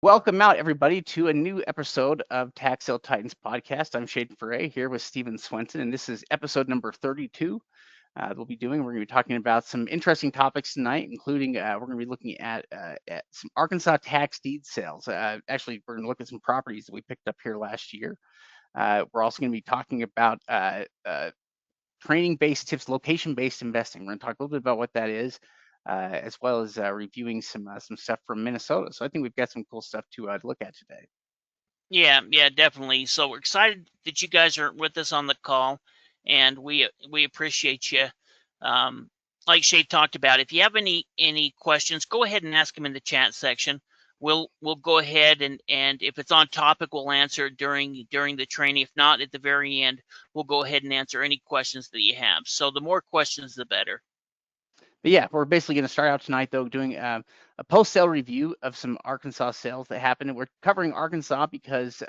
Welcome out, everybody, to a new episode of Tax Sale Titans podcast. I'm Shaden Foray here with Stephen Swenson, and this is episode number 32. We're going to be talking about some interesting topics tonight, including we're going to be looking at some Arkansas tax deed sales. Actually, we're going to look at some properties that we picked up here last year. We're also going to be talking about training-based tips, location-based investing. We're going to talk a little bit about what that is, as well as reviewing some stuff from Minnesota. So I think we've got some cool stuff to look at today. Yeah, definitely. So we're excited that you guys are with us on the call, and we appreciate you. Like Shay talked about, if you have any questions, go ahead and ask them in the chat section. We'll go ahead and if it's on topic, we'll answer during the training. If not, at the very end, we'll go ahead and answer any questions that you have. So the more questions, the better. But yeah, we're basically going to start out tonight, though, doing a post-sale review of some Arkansas sales that happened. And we're covering Arkansas because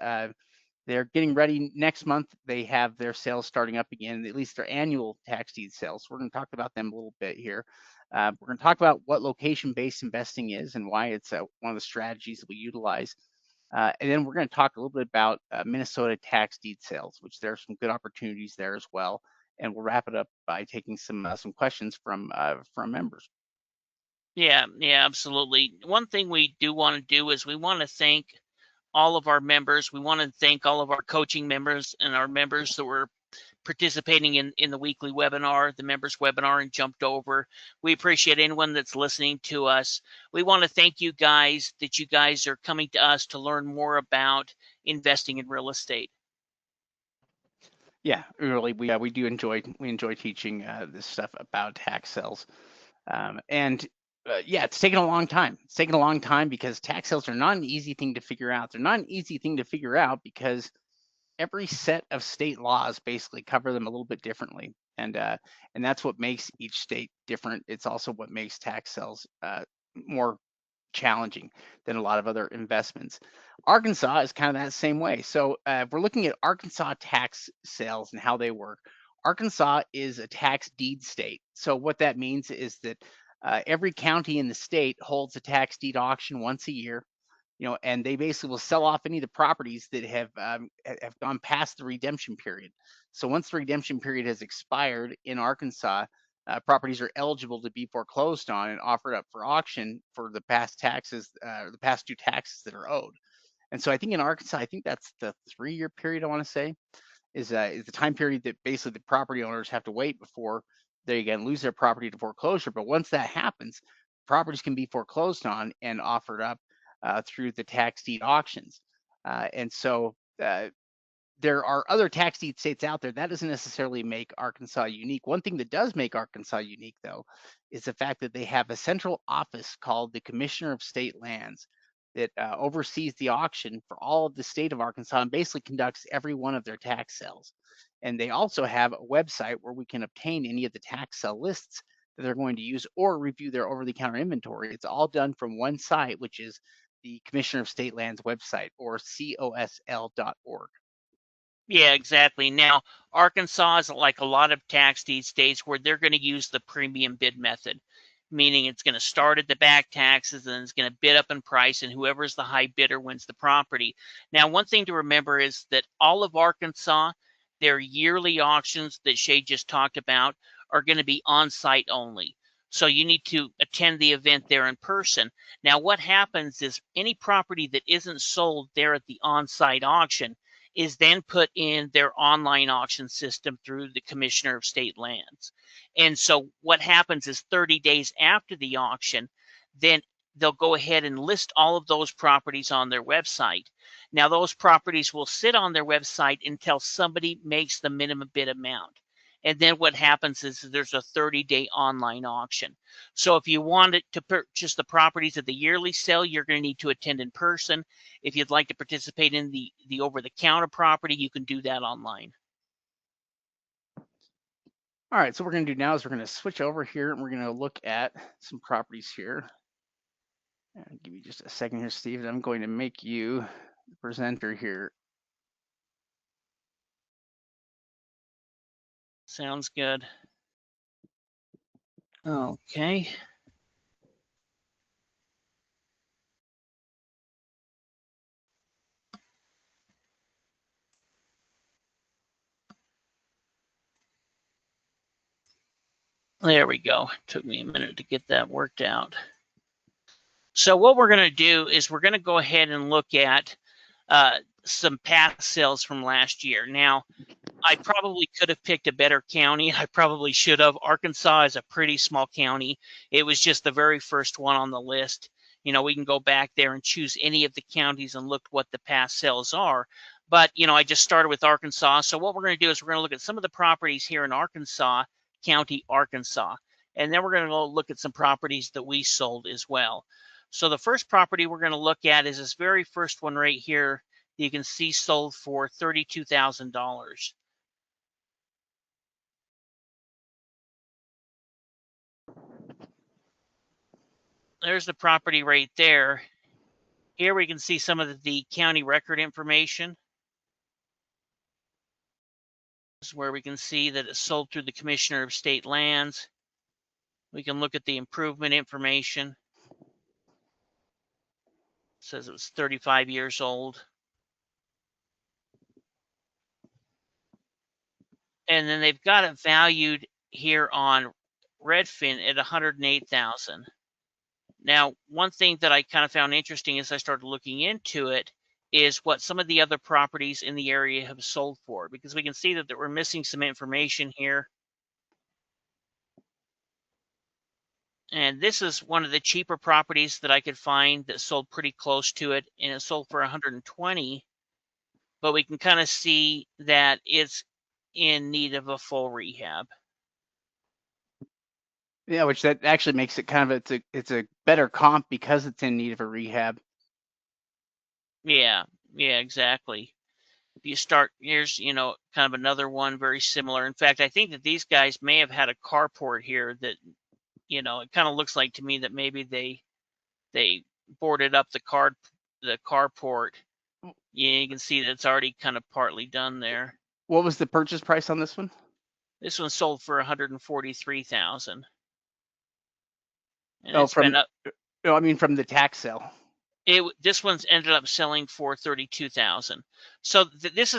they're getting ready next month. They have their sales starting up again, at least their annual tax deed sales. We're going to talk about them a little bit here. We're going to talk about what location-based investing is and why it's one of the strategies that we utilize. And then we're going to talk a little bit about Minnesota tax deed sales, which there are some good opportunities there as well. And we'll wrap it up by taking some questions from members. Yeah, absolutely. One thing we do want to do is we want to thank all of our members. We want to thank all of our coaching members and our members that were participating in the weekly webinar, the members webinar, and jumped over. We appreciate anyone that's listening to us. We want to thank you guys that you guys are coming to us to learn more about investing in real estate. Yeah, really, we do enjoy teaching this stuff about tax sales, and yeah, it's taken a long time. It's taken a long time because tax sales are not an easy thing to figure out. They're not an easy thing to figure out because every set of state laws basically cover them a little bit differently, and that's what makes each state different. It's also what makes tax sales more challenging than a lot of other investments. Arkansas is kind of that same way. So we're looking at Arkansas tax sales and how they work. Arkansas is a tax deed state. So what that means is that every county in the state holds a tax deed auction once a year, and they basically will sell off any of the properties that have gone past the redemption period. So once the redemption period has expired in Arkansas, properties are eligible to be foreclosed on and offered up for auction for the past taxes, the past due taxes that are owed. And so I think in Arkansas, I think that's the 3-year period I want to say is the time period that basically the property owners have to wait before they again lose their property to foreclosure. But once that happens, properties can be foreclosed on and offered up through the tax deed auctions. And so there are other tax deed states out there. That doesn't necessarily make Arkansas unique. One thing that does make Arkansas unique, though, is the fact that they have a central office called the Commissioner of State Lands that oversees the auction for all of the state of Arkansas and basically conducts every one of their tax sales. And they also have a website where we can obtain any of the tax sale lists that they're going to use or review their over-the-counter inventory. It's all done from one site, which is the Commissioner of State Lands website, or cosl.org. Yeah, exactly. Now, Arkansas is like a lot of tax deed states where they're going to use the premium bid method, meaning it's going to start at the back taxes and it's going to bid up in price, and whoever's the high bidder wins the property. Now, one thing to remember is that all of Arkansas, their yearly auctions that Shay just talked about, are going to be on site only. So you need to attend the event there in person. Now, what happens is any property that isn't sold there at the on site auction is then put in their online auction system through the Commissioner of State Lands. And so what happens is 30 days after the auction, then they'll go ahead and list all of those properties on their website. Now, those properties will sit on their website until somebody makes the minimum bid amount. And then what happens is there's a 30-day online auction. So if you wanted to purchase the properties at the yearly sale, you're going to need to attend in person. If you'd like to participate in the over-the-counter property, you can do that online. All right, so what we're going to do now is we're going to switch over here and we're going to look at some properties here. Give me just a second here, Steve. I'm going to make you the presenter here. Sounds good. Okay. There we go. Took me a minute to get that worked out. So what we're going to do is we're going to go ahead and look at some past sales from last year. Now, I probably could have picked a better county. I probably should have. Arkansas is a pretty small county. It was just the very first one on the list. We can go back there and choose any of the counties and look what the past sales are. But, I just started with Arkansas. So what we're going to do is we're going to look at some of the properties here in Arkansas, County, Arkansas. And then we're going to go look at some properties that we sold as well. So the first property we're going to look at is this very first one right here. You can see sold for $32,000. There's the property right there. Here we can see some of the county record information. This is where we can see that it's sold through the Commissioner of State Lands. We can look at the improvement information. It says it was 35 years old. And then they've got it valued here on Redfin at $108,000. Now, one thing that I kind of found interesting as I started looking into it is what some of the other properties in the area have sold for, because we can see that we're missing some information here. And this is one of the cheaper properties that I could find that sold pretty close to it, and it sold for 120. But we can kind of see that it's in need of a full rehab. Yeah, which that actually makes it kind of it's a better comp because it's in need of a rehab. Yeah, exactly. If you start, here's, kind of another one very similar. In fact, I think that these guys may have had a carport here that, it kind of looks like to me that maybe they boarded up the carport. Yeah, you can see that it's already kind of partly done there. What was the purchase price on this one? This one sold for $143,000. And Oh, it's been up. I mean from the tax sale. This one's ended up selling for $32,000. So this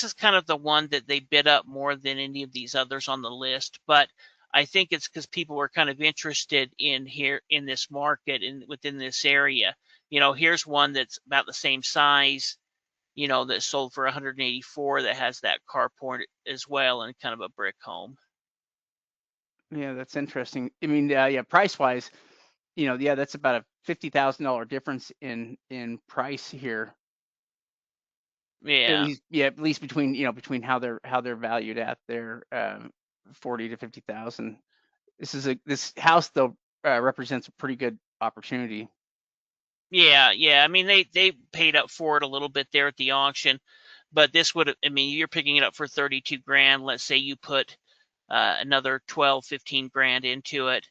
is kind of the one that they bid up more than any of these others on the list. But I think it's because people were kind of interested in here in this market and within this area. Here's one that's about the same size, that sold for 184 that has that carport as well and kind of a brick home. Yeah, that's interesting. I mean, yeah, price wise, yeah, that's about a $50,000 difference in price here. Yeah. At least between how they're valued at their 40 to 50,000. This house though represents a pretty good opportunity. Yeah. I mean, they paid up for it a little bit there at the auction, but this would, I mean, you're picking it up for 32 grand. Let's say you put another 12, 15 grand into it.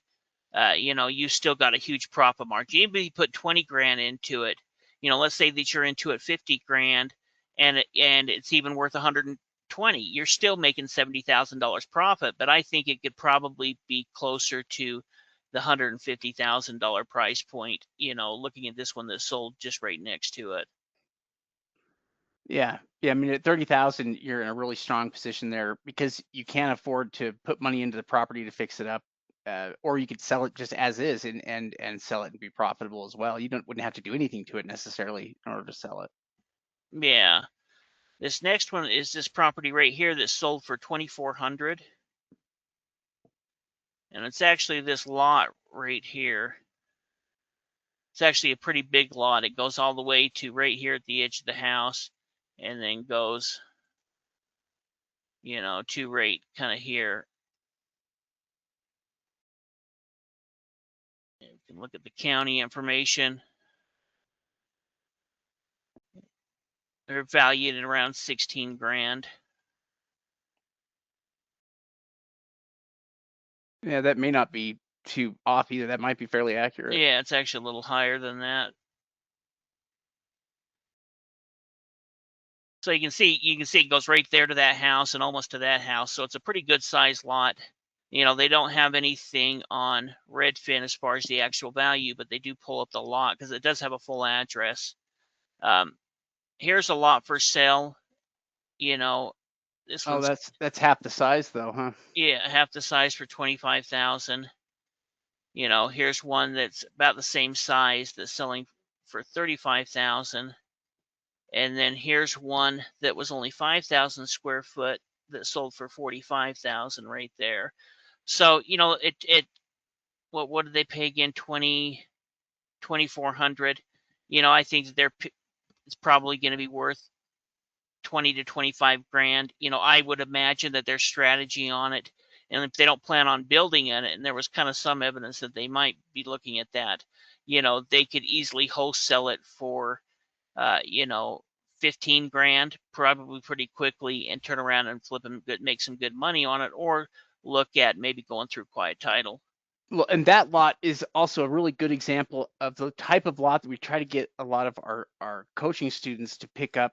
You still got a huge profit margin. Even if you put 20 grand into it, let's say that you're into it 50 grand and it's even worth 120, you're still making $70,000 profit. But I think it could probably be closer to the $150,000 price point, looking at this one that sold just right next to it. Yeah. I mean, at 30,000, you're in a really strong position there because you can't afford to put money into the property to fix it up, or you could sell it just as is and sell it and be profitable as well. You wouldn't have to do anything to it necessarily in order to sell it. Yeah. This next one is this property right here that sold for 2,400, and it's actually this lot right here. It's actually a pretty big lot. It goes all the way to right here at the edge of the house and then goes, to right kind of here. You can look at the county information. They're valued at around 16 grand. Yeah, that may not be too off either. That might be fairly accurate. Yeah, it's actually a little higher than that. So you can see it goes right there to that house and almost to that house. So it's a pretty good sized lot. They don't have anything on Redfin as far as the actual value, but they do pull up the lot because it does have a full address. Here's a lot for sale. This Oh, one's, that's half the size though, huh? yeah, half the size for 25,000. Here's one that's about the same size that's selling for 35,000. And then here's one that was only 5,000 square foot that sold for 45,000 right there. So, what did they pay again? 2,400. I think that it's probably going to be worth 20 to 25 grand. I would imagine that their strategy on it, and if they don't plan on building in it, and there was kind of some evidence that they might be looking at that, they could easily wholesale it for, uh, you know, 15 grand, probably pretty quickly, and turn around and flip and make some good money on it, or look at maybe going through quiet title. Well, and that lot is also a really good example of the type of lot that we try to get a lot of our coaching students to pick up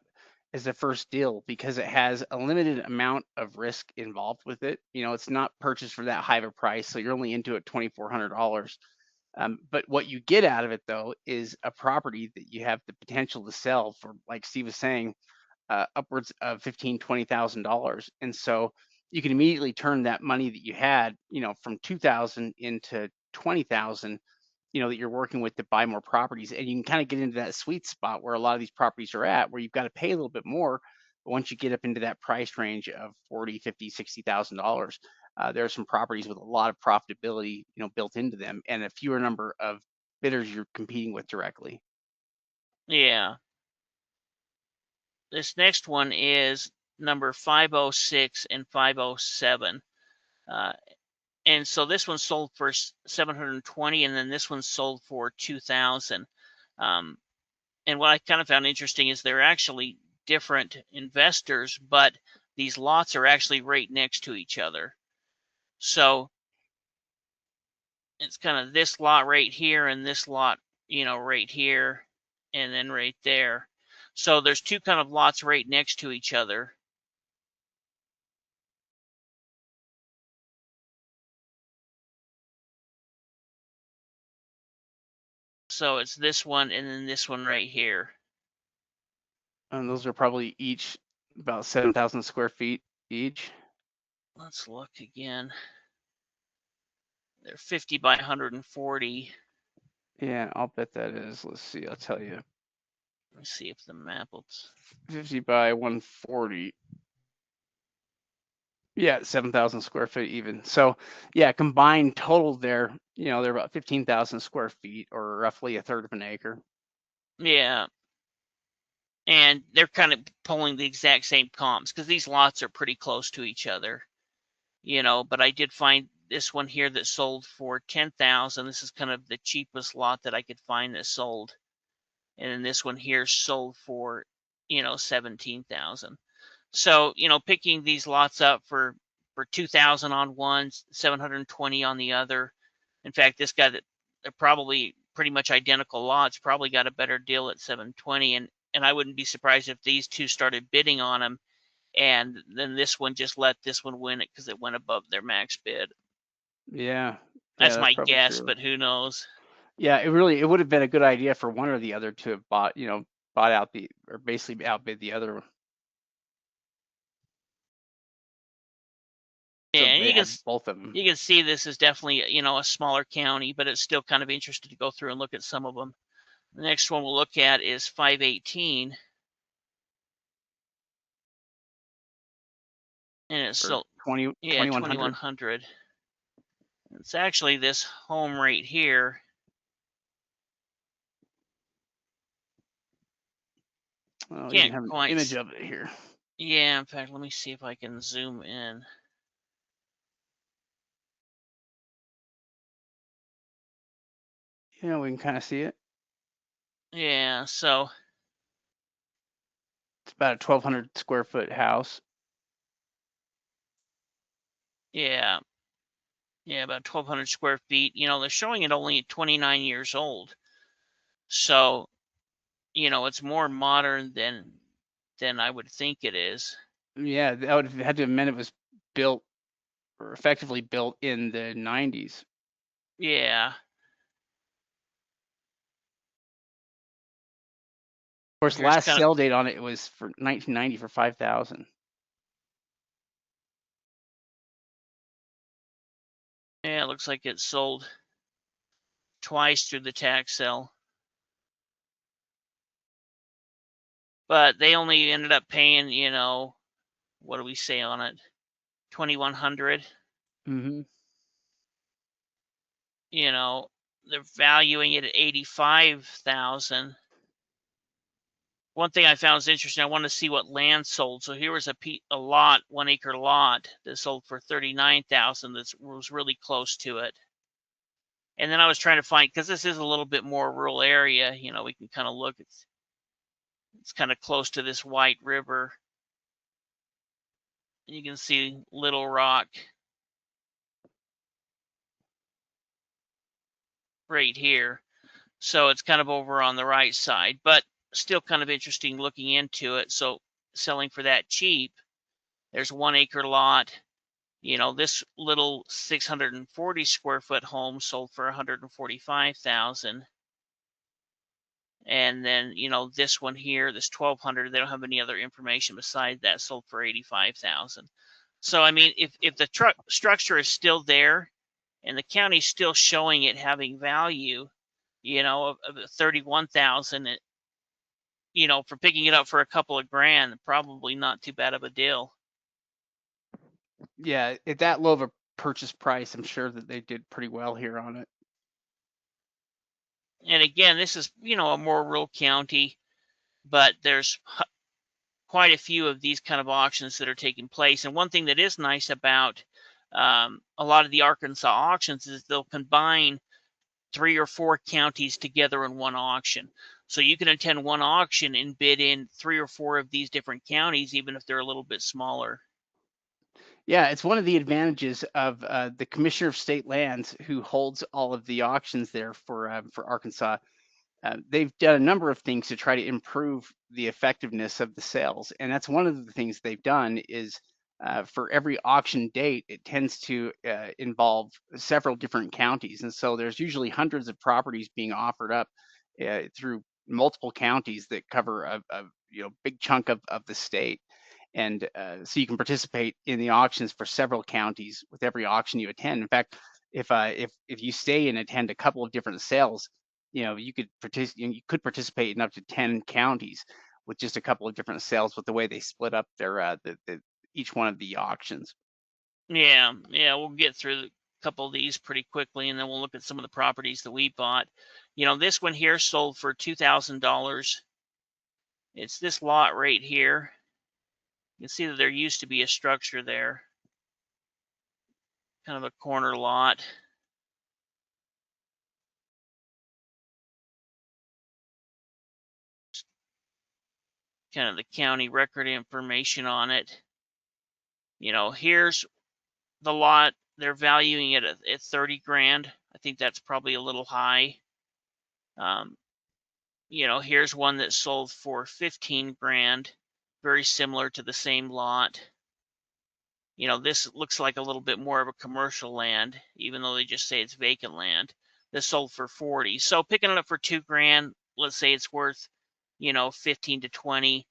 as a first deal, because it has a limited amount of risk involved with it. It's not purchased for that high of a price, so you're only into it $2,400. But what you get out of it though is a property that you have the potential to sell for, like Steve was saying, upwards of $15,000, $20,000. And so you can immediately turn that money that you had, from 2,000 into 20,000, that you're working with to buy more properties. And you can kind of get into that sweet spot where a lot of these properties are at, where you've got to pay a little bit more. But once you get up into that price range of 40, 50, $60,000, there are some properties with a lot of profitability, built into them, and a fewer number of bidders you're competing with directly. Yeah. This next one is number 506 and 507. And so this one sold for 720, and then this one sold for 2,000. And what I kind of found interesting is they're actually different investors, but these lots are actually right next to each other. So it's kind of this lot right here and this lot, right here, and then right there. So there's two kind of lots right next to each other. So it's this one and then this one right here. And those are probably each about 7,000 square feet each. Let's look again. They're 50 by 140. Yeah, I'll bet that is. Let's see, I'll tell you. Let's see if the map will. 50 by 140. Yeah, 7,000 square feet even. So, yeah, combined total there, they're about 15,000 square feet, or roughly a third of an acre. Yeah. And they're kind of pulling the exact same comps because these lots are pretty close to each other, but I did find this one here that sold for 10,000. This is kind of the cheapest lot that I could find that sold. And then this one here sold for, 17,000. So, picking these lots up for 2,000 on one, 720 on the other. In fact, this guy that they're probably pretty much identical lots probably got a better deal at 720, and I wouldn't be surprised if these two started bidding on them, and then this one just let this one win it because it went above their max bid. Yeah, That's that's my probably guess, true. but who knows? Yeah, it would have been a good idea for one or the other to have bought out or basically outbid the other. Yeah, So and they had both of them. you can see this is definitely a smaller county, but it's still kind of interesting to go through and look at some of them. The next one we'll look at is 518, and it's Or still 2,100. 2100. It's actually this home right here. Oh, you even Can't have an quite. image of it here. Yeah, in fact, let me see if I can zoom in. Yeah, we can kind of see it. Yeah, so It's about a 1,200 square foot house. yeah, about 1,200 square feet. They're showing it only 29 years old, so it's more modern than I would think it is. Yeah, that would have had to have meant it was built, or effectively built, in the 90s. Yeah. Of course, Here's last kind of sale date on it was for 1990 for 5,000. Yeah, it looks like it sold twice through the tax sale. But they only ended up paying, what do we say on it? 2,100. Mm-hmm. They're valuing it at 85,000. One thing I found is interesting. I wanted to see what land sold. So here was a lot, 1 acre lot that sold for 39,000. That was really close to it. And then I was trying to find, because this is a little bit more rural area, we can kind of look. It's kind of close to this White River. You can see Little Rock right here. So it's kind of over on the right side, but still kind of interesting looking into it. So selling for that cheap. There's 1 acre lot. This little 640 square foot home sold for 145,000. And then, this one here, this 1,200, they don't have any other information besides that, sold for 85,000. So, I mean, if the structure is still there and the county's still showing it having value, of 31,000, for picking it up for a couple of grand, probably not too bad of a deal. Yeah, at that low of a purchase price, I'm sure that they did pretty well here on it. And again, this is, a more rural county, but there's quite a few of these kind of auctions that are taking place. And one thing that is nice about a lot of the Arkansas auctions is they'll combine 3 or 4 counties together in one auction. So you can attend one auction and bid in 3 or 4 of these different counties, even if they're a little bit smaller. Yeah, it's one of the advantages of the Commissioner of State Lands, who holds all of the auctions there for Arkansas. They've done a number of things to try to improve the effectiveness of the sales, and that's one of the things they've done is for every auction date, it tends to involve several different counties, and so there's usually hundreds of properties being offered up through multiple counties that cover a big chunk of the state. And so you can participate in the auctions for several counties with every auction you attend. In fact, if you stay and attend a couple of different sales, you could participate in up to 10 counties with just a couple of different sales with the way they split up their each one of the auctions. Yeah, we'll get through a couple of these pretty quickly, and then we'll look at some of the properties that we bought. This one here sold for $2,000. It's this lot right here. You can see that there used to be a structure there, kind of a corner lot. Kind of the county record information on it. Here's the lot. They're valuing it at 30 grand. I think that's probably a little high. Here's one that sold for 15 grand, very similar to the same lot. This looks like a little bit more of a commercial land, even though they just say it's vacant land. This sold for 40. So picking it up for 2 grand, let's say it's worth, 15 to 20.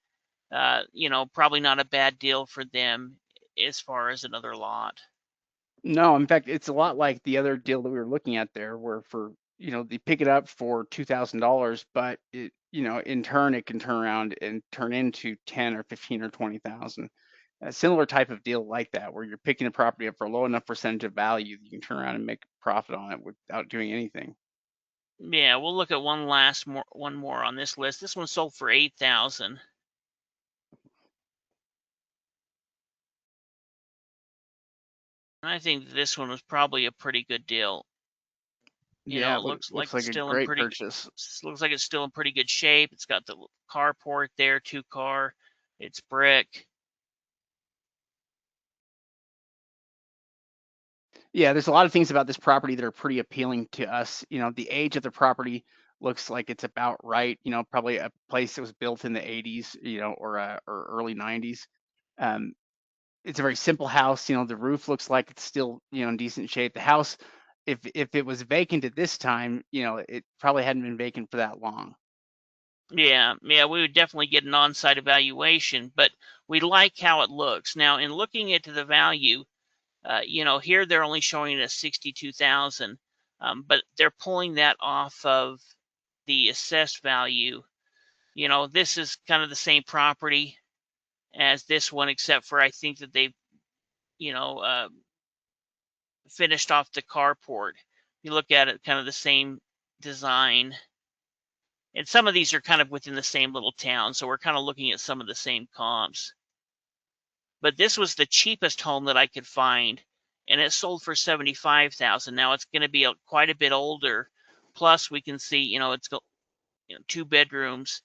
Probably not a bad deal for them as far as another lot. No, in fact, it's a lot like the other deal that we were looking at there, where they pick it up for $2,000, but in turn, it can turn around and turn into 10 or 15 or 20,000. A similar type of deal like that, where you're picking a property up for a low enough percentage of value that you can turn around and make a profit on it without doing anything. Yeah, we'll look at one more on this list. This one sold for 8,000. And I think this one was probably a pretty good deal. Yeah, It looks like looks it's like a still in great purchase. pretty good shape. It's got the carport there, 2-car. It's brick. Yeah, there's a lot of things about this property that are pretty appealing to us. The age of the property looks like it's about right. Probably a place that was built in the 80s, or early 90s. Um, it's a very simple house. The roof looks like it's still, in decent shape. The house, if it was vacant at this time, it probably hadn't been vacant for that long. Yeah, we would definitely get an on-site evaluation, but we like how it looks. Now, in looking into the value, Here they're only showing it as 62,000, but they're pulling that off of the assessed value. This is kind of the same property as this one, except for I think that they've, finished off the carport. You look at it, kind of the same design. And some of these are kind of within the same little town, so we're kind of looking at some of the same comps. But this was the cheapest home that I could find, and it sold for 75,000. Now it's going to be quite a bit older. Plus, we can see, it's got 2 bedrooms,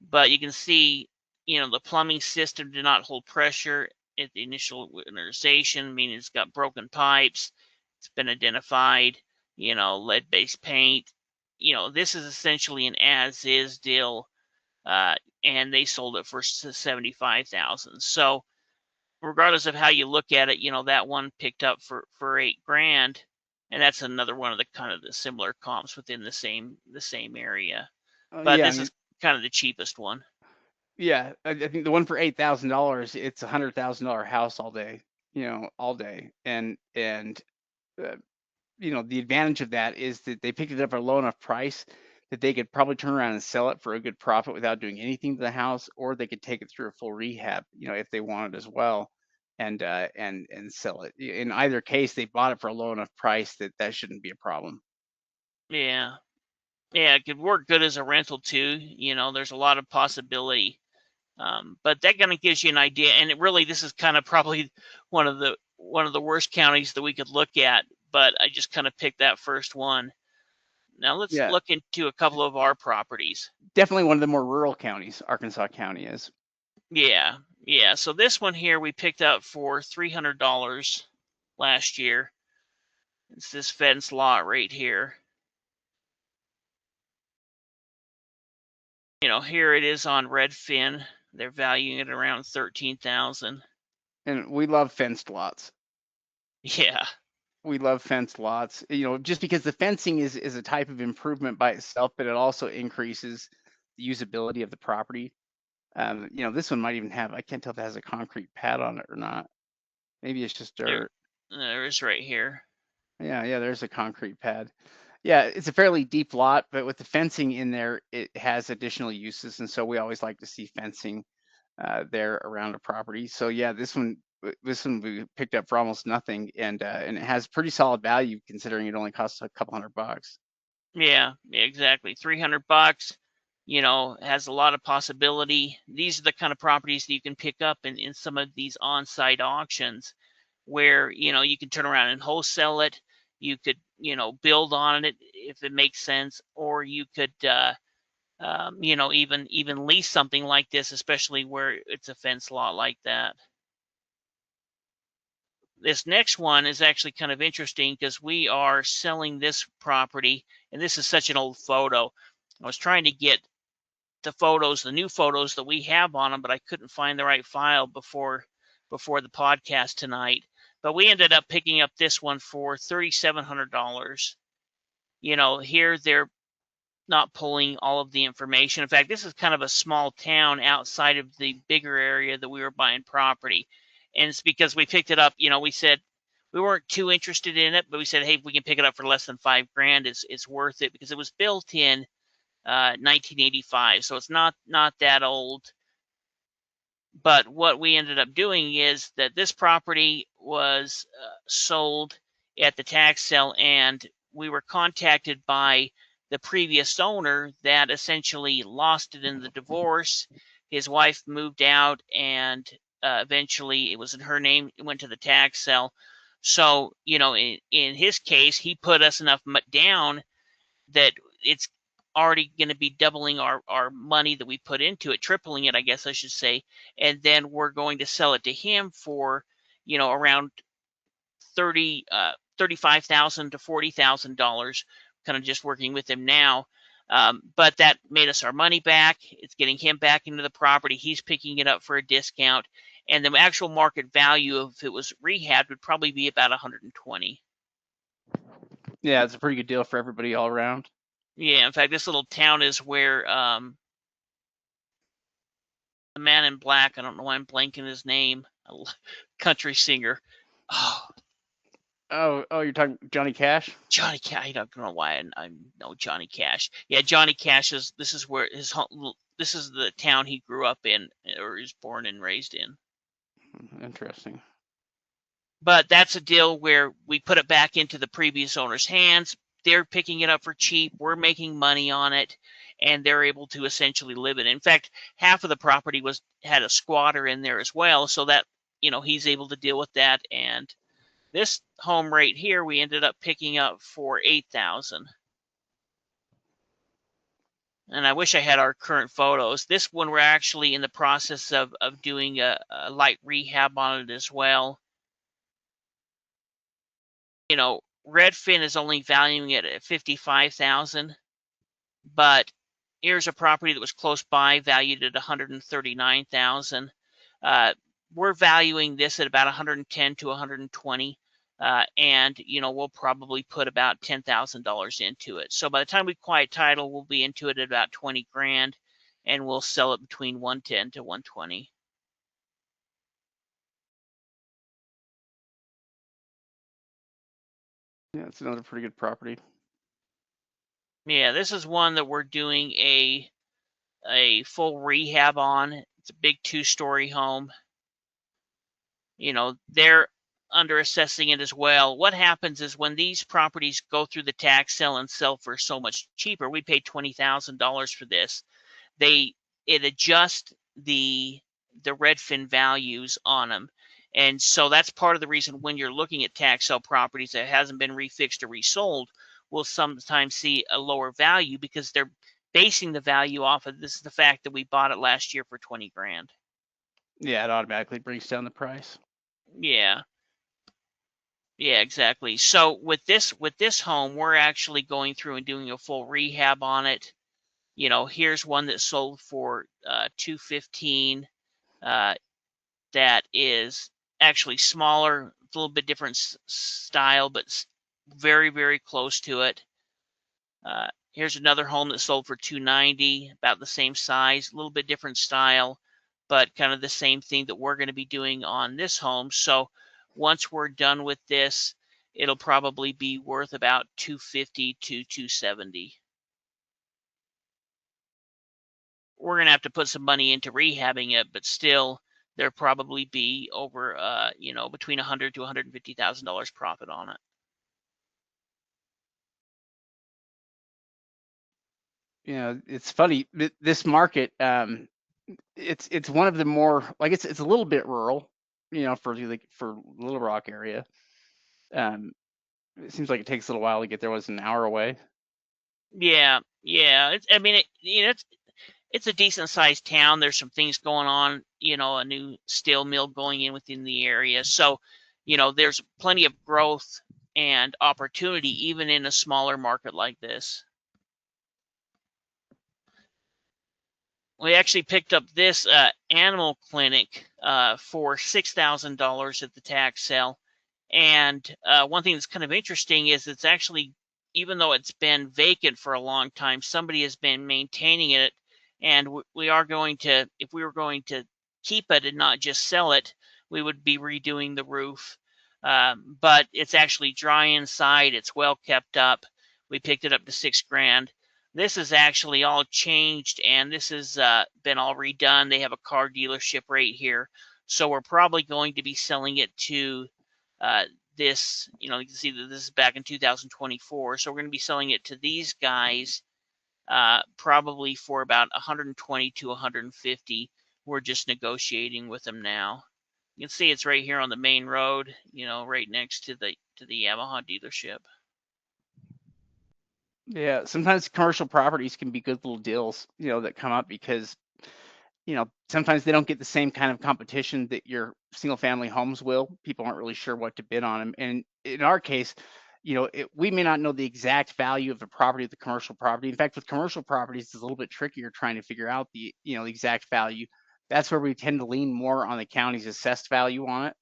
but you can see, the plumbing system did not hold pressure at the initial winterization, meaning it's got broken pipes. It's been identified, lead-based paint. This is essentially an as-is deal, and they sold it for 75,000. So regardless of how you look at it, that one picked up for $8,000, and that's another one of the kind of the similar comps within the same area. But Yeah, I this mean, is kind of the cheapest one. yeah, I think the one for $8,000, it's $100,000 house all day, all day, and uh, the advantage of that is that they picked it up at a low enough price that they could probably turn around and sell it for a good profit without doing anything to the house, or they could take it through a full rehab, if they wanted as well, and sell it. In either case, they bought it for a low enough price that shouldn't be a problem. Yeah. Yeah, it could work good as a rental too. There's a lot of possibility. But that kind of gives you an idea. And this is kind of probably one of the worst counties that we could look at. But I just kind of picked that first one. Now let's Yeah, look into a couple of our properties. definitely one of the more rural counties, Arkansas County is. Yeah, yeah. So this one here we picked up for $300 last year. It's this fence lot right here. Here it is on Redfin. They're valuing it around 13,000. And we love fenced lots. Yeah. We love fenced lots, just because the fencing is a type of improvement by itself, but it also increases the usability of the property. This one might even have, I can't tell if it has a concrete pad on it or not. Maybe it's just There, dirt. there is right here. Yeah, there's a concrete pad. Yeah, it's a fairly deep lot, but with the fencing in there, it has additional uses, and so we always like to see fencing there around a property. So yeah, this one we picked up for almost nothing, and it has pretty solid value considering it only costs a couple $100. Yeah, exactly. $300. Has a lot of possibility. These are the kind of properties that you can pick up in some of these on-site auctions, where you can turn around and wholesale it. You could build on it if it makes sense, or you could even lease something like this, especially where it's a fence lot like that. This next one is actually kind of interesting because we are selling this property, and this is such an old photo. I was trying to get the new photos that we have on them, but I couldn't find the right file before the podcast tonight. But we ended up picking up this one for $3,700. Here they're not pulling all of the information. In fact, this is kind of a small town outside of the bigger area that we were buying property. And it's because we picked it up, we said we weren't too interested in it, but we said, hey, if we can pick it up for less than $5,000, it's worth it, because it was built in 1985, so it's not that old. But what we ended up doing is that this property was sold at the tax sale, and we were contacted by the previous owner that essentially lost it in the divorce. His wife moved out, and eventually it was in her name. It went to the tax sale. So, in his case, he put us enough down that it's already going to be doubling our money that we put into it, tripling it, I guess I should say. And then we're going to sell it to him for, around 35,000 to $40,000, kind of just working with him now. But that made us our money back. It's getting him back into the property. He's picking it up for a discount. And the actual market value, if it was rehabbed, would probably be about 120. Yeah, it's a pretty good deal for everybody all around. Yeah, in fact, this little town is where the man in black, I don't know why I'm blanking his name, a country singer. Oh, Oh, you're talking Johnny Cash? Johnny Cash. I don't know why I know Johnny Cash. Yeah, Johnny Cash is. This is where his home. This is the town he grew up in, or is born and raised in. Interesting. But that's a deal where we put it back into the previous owner's hands. They're picking it up for cheap. We're making money on it, and they're able to essentially live it. In fact, half of the property had a squatter in there as well, so that he's able to deal with that. And this home right here, we ended up picking up for $8,000. And I wish I had our current photos. This one, we're actually in the process of doing a light rehab on it as well. Redfin is only valuing it at $55,000, but here's a property that was close by, valued at $139,000. We're valuing this at about $110 to $120. And we'll probably put about $10,000 into it. So by the time we quiet title, we'll be into it at about 20 grand, and we'll sell it between 110 to 120. Yeah, it's another pretty good property. Yeah, this is one that we're doing a full rehab on. It's a big 2-story home. They're under assessing it as well. What happens is when these properties go through the tax sale and sell for so much cheaper, we paid $20,000 for this. It adjusts the Redfin values on them. And so that's part of the reason when you're looking at tax sale properties that hasn't been refixed or resold, we'll sometimes see a lower value because they're basing the value off of this is the fact that we bought it last year for 20 grand. Yeah, it automatically brings down the price. Yeah. Yeah, exactly. So with this home, we're actually going through and doing a full rehab on it. Here's one that sold for $215. That is actually smaller, a little bit different style, but very, very close to it. Here's another home that sold for $290, about the same size, a little bit different style, but kind of the same thing that we're going to be doing on this home. So once we're done with this, it'll probably be worth about $250 to $270. We're going to have to put some money into rehabbing it, but still there'll probably be over between $100,000 to $150,000 profit on it. It's funny. This market, it's one of the more like it's a little bit rural, for Little Rock area. It seems like it takes a little while to get there. Was an hour away? Yeah. It's a decent sized town. There's some things going on, a new steel mill going in within the area. So, there's plenty of growth and opportunity even in a smaller market like this. We actually picked up this animal clinic for $6,000 at the tax sale. And one thing that's kind of interesting is it's actually, even though it's been vacant for a long time, somebody has been maintaining it. And we are going to, if we were going to keep it and not just sell it, we would be redoing the roof. But it's actually dry inside. It's well kept up. We picked it up to 6 grand. This is actually all changed, and this has been all redone. They have a car dealership right here. So we're probably going to be selling it to this, you can see that this is back in 2024. So we're going to be selling it to these guys probably for about 120 to 150. We're just negotiating with them now. You can see it's right here on the main road, right next to the Yamaha dealership. Yeah, sometimes commercial properties can be good little deals, that come up because, sometimes they don't get the same kind of competition that your single family homes will. People aren't really sure what to bid on them. And in our case, we may not know the exact value of the property of the commercial property. In fact, with commercial properties, it's a little bit trickier trying to figure out the exact value. That's where we tend to lean more on the county's assessed value on it.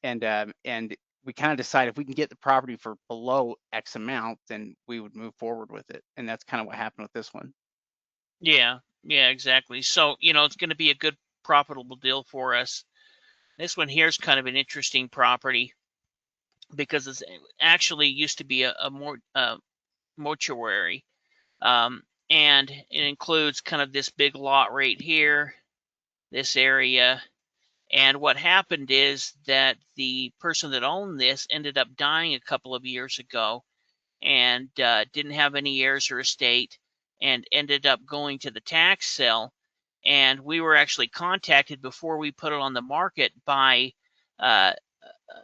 And we kind of decide if we can get the property for below X amount, then we would move forward with it. And that's kind of what happened with this one. Yeah, exactly. So, it's going to be a good profitable deal for us. This one here is kind of an interesting property. because it's actually used to be a more mortuary. And it includes kind of this big lot right here, this area. And what happened is that the person that owned this ended up dying a couple of years ago, and didn't have any heirs or estate, and ended up going to the tax sale. And we were actually contacted before we put it on the market by a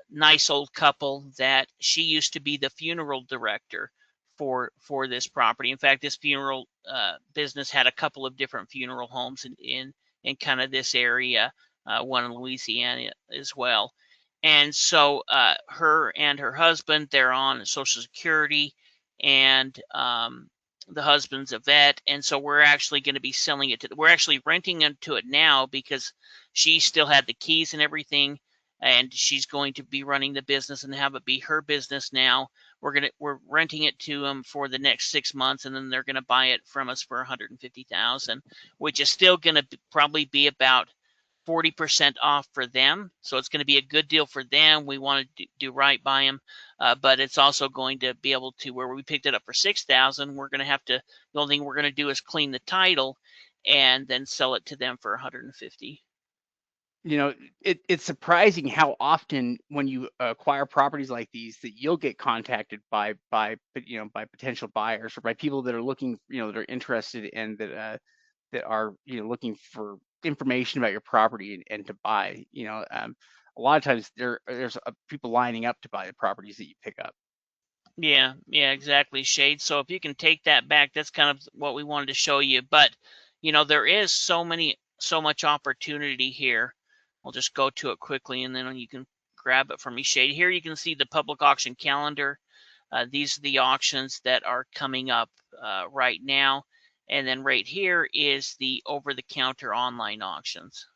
nice old couple that she used to be the funeral director for this property. In fact, this funeral business had a couple of different funeral homes in kind of this area, one in Louisiana as well. And so her and her husband, they're on Social Security, and the husband's a vet. And so we're actually going to be selling it we're actually renting into it now because she still had the keys and everything, and she's going to be running the business and have it be her business now. We're renting it to them for the next 6 months, and then they're going to buy it from us for $150,000, which is still going to probably be about 40% off for them. So it's going to be a good deal for them. We want to do right by them, but it's also going to be able to, where we picked it up for $6,000, we're going to have to, the only thing we're going to do is clean the title and then sell it to them for $150,000. It's surprising how often when you acquire properties like these that you'll get contacted by potential buyers or by people that are looking, that are interested and that are looking for information about your property and to buy. A lot of times there's people lining up to buy the properties that you pick up. Yeah, exactly, Shade. So if you can take that back, that's kind of what we wanted to show you. But there is so much opportunity here. We'll just go to it quickly, and then you can grab it from me, Shade. Here you can see the public auction calendar. These are the auctions that are coming up right now. And then right here is the over-the-counter online auctions.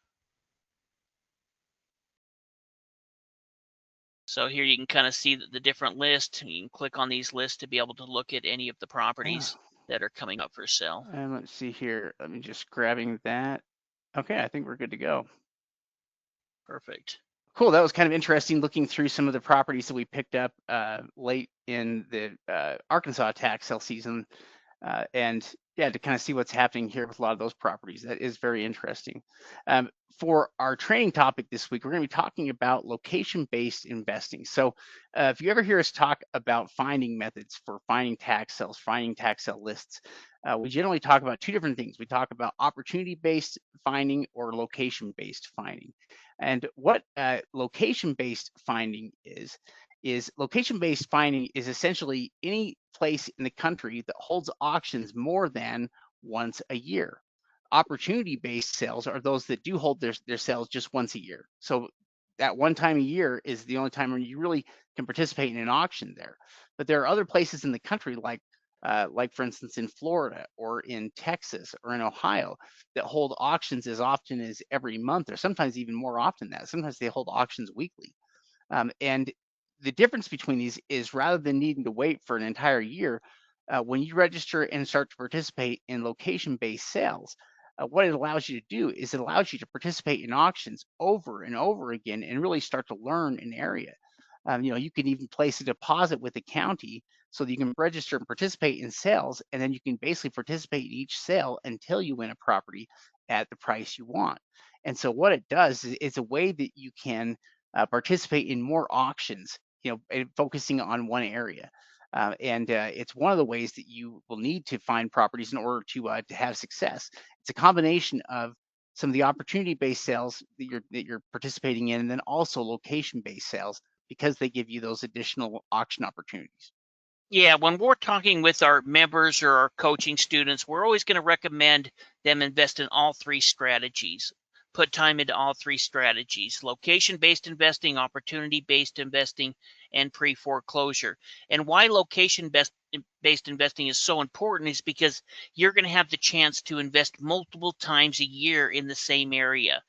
So here you can kind of see the different lists. You can click on these lists to be able to look at any of the properties that are coming up for sale. And let's see here. Let me just grabbing that. Okay, I think we're good to go. Perfect. Cool. That was kind of interesting looking through some of the properties that we picked up late in the Arkansas tax sale season. And yeah, to kind of see what's happening here with a lot of those properties. That is very interesting. For our training topic this week, we're going to be talking about location-based investing. So if you ever hear us talk about finding methods for finding tax sales, finding tax sale lists, we generally talk about two different things. We talk about opportunity-based finding or location-based finding. And what location-based finding is location-based finding is essentially any place in the country that holds auctions more than once a year. Opportunity-based sales are those that do hold their sales just once a year. So that one time a year is the only time when you really can participate in an auction there. But there are other places in the country like for instance in Florida or in Texas or in Ohio that hold auctions as often as every month, or sometimes even more often than that. Sometimes they hold auctions weekly. And the difference between these is rather than needing to wait for an entire year, when you register and start to participate in location-based sales, what it allows you to do is it allows you to participate in auctions over and over again and really start to learn an area. You can even place a deposit with the county so that you can register and participate in sales, and then you can basically participate in each sale until you win a property at the price you want. And so what it does is it's a way that you can participate in more auctions, focusing on one area. And it's one of the ways that you will need to find properties in order to have success. It's a combination of some of the opportunity-based sales that you're participating in, and then also location-based sales because they give you those additional auction opportunities. Yeah, when we're talking with our members or our coaching students, we're always going to recommend them invest in all three strategies. Put time into all three strategies: location-based investing, opportunity-based investing, and pre-foreclosure. And why location-based investing is so important is because you're going to have the chance to invest multiple times a year in the same area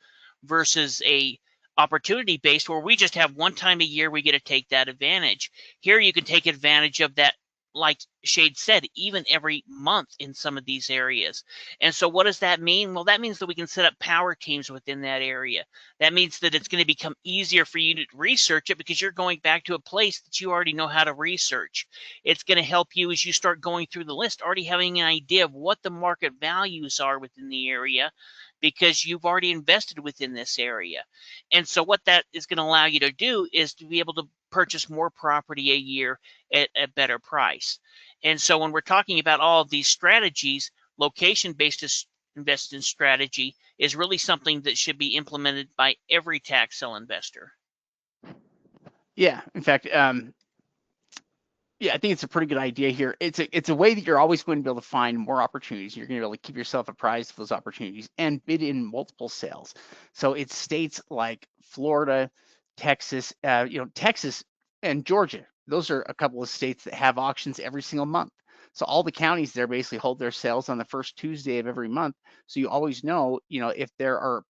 versus a opportunity based where we just have one time a year we get to take that advantage. Here you can take advantage of that like Shade said, even every month in some of these areas. And so what does that mean? Well, that means that we can set up power teams within that area. That means that it's going to become easier for you to research it because you're going back to a place that you already know how to research. It's going to help you as you start going through the list, already having an idea of what the market values are within the area because you've already invested within this area. And so what that is going to allow you to do is to be able to purchase more property a year at a better price. And so when we're talking about all of these strategies, location-based investing strategy is really something that should be implemented by every tax sale investor. Yeah, in fact, yeah, I think it's a pretty good idea here. It's a way that you're always going to be able to find more opportunities. You're going to be able to keep yourself apprised of those opportunities and bid in multiple sales. So it's states like Florida, Texas, Texas and Georgia. Those are a couple of states that have auctions every single month. So all the counties there basically hold their sales on the first Tuesday of every month. So you always know, if there are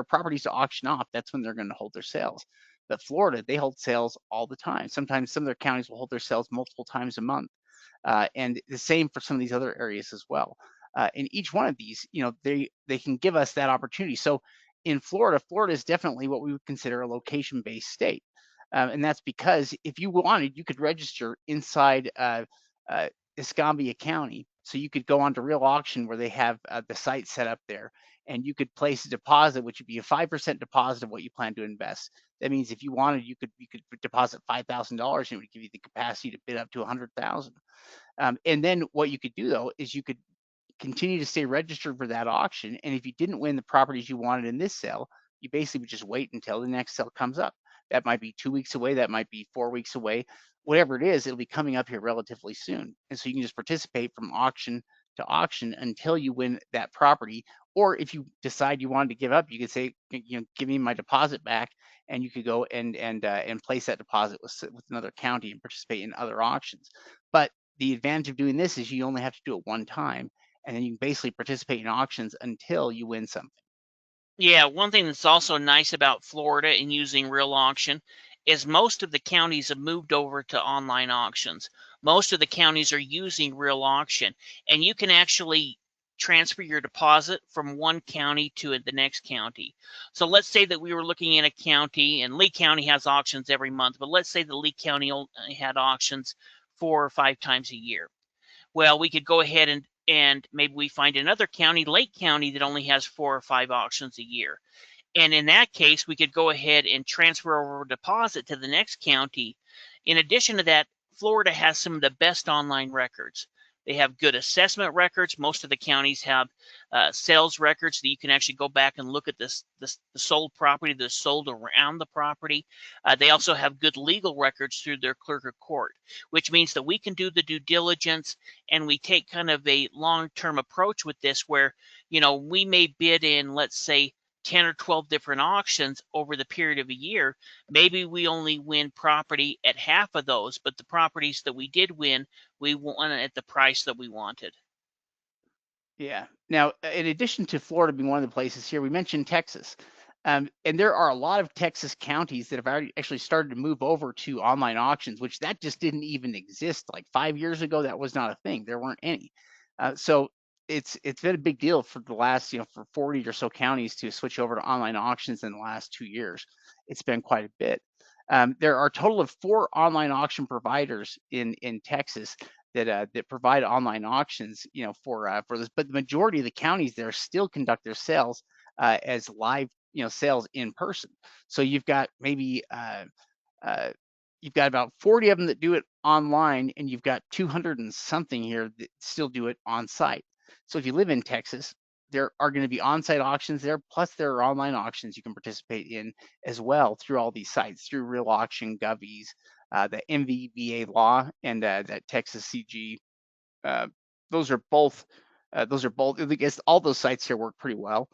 properties to auction off, that's when they're going to hold their sales. But Florida, they hold sales all the time. Sometimes some of their counties will hold their sales multiple times a month. And the same for some of these other areas as well. In each one of these, they can give us that opportunity. So in Florida, Florida is definitely what we would consider a location-based state. And that's because if you wanted, you could register inside Escambia County. So you could go onto Real Auction where they have the site set up there, and you could place a deposit, which would be a 5% deposit of what you plan to invest. That means if you wanted, you could deposit $5,000, and it would give you the capacity to bid up to 100,000. And then what you could do though is you could continue to stay registered for that auction. And if you didn't win the properties you wanted in this sale, you basically would just wait until the next sale comes up. That might be 2 weeks away. That might be 4 weeks away. Whatever it is, it'll be coming up here relatively soon. And so you can just participate from auction to auction until you win that property. Or if you decide you wanted to give up, you could say, give me my deposit back, and you could go and place that deposit with another county and participate in other auctions. But the advantage of doing this is you only have to do it one time, and then you can basically participate in auctions until you win something. Yeah, one thing that's also nice about Florida and using Real Auction is most of the counties have moved over to online auctions. Most of the counties are using Real Auction, and you can actually transfer your deposit from one county to the next county. So let's say that we were looking in a county, and Lee County has auctions every month, but let's say that Lee County had auctions 4 or 5 times a year. Well, we could go ahead and maybe we find another county, Lake County, that only has 4 or 5 auctions a year. And in that case, we could go ahead and transfer over a deposit to the next county. In addition to that, Florida has some of the best online records. They have good assessment records. Most of the counties have sales records that you can actually go back and look at the sold property that's sold around the property. They also have good legal records through their clerk of court, which means that we can do the due diligence and we take kind of a long-term approach with this where, we may bid in, let's say, 10 or 12 different auctions over the period of a year. Maybe we only win property at half of those, but the properties that we did win, we won at the price that we wanted. Yeah. Now, in addition to Florida being one of the places here, we mentioned Texas. And there are a lot of Texas counties that have already actually started to move over to online auctions, which that just didn't even exist. Like 5 years ago, that was not a thing. There weren't any. So it's been a big deal for the last, for 40 or so counties to switch over to online auctions in the last 2 years. It's been quite a bit. There are a total of 4 online auction providers in Texas that provide online auctions, for this. But the majority of the counties there still conduct their sales as live, sales in person. So uh, you've got about 40 of them that do it online, and you've got 200 and something here that still do it on site. So if you live in Texas, there are going to be on-site auctions there, plus there are online auctions you can participate in as well through all these sites, through Real Auction, Govies, the MVBA law, and that Texas CG. Uh, those are both. I guess all those sites here work pretty well.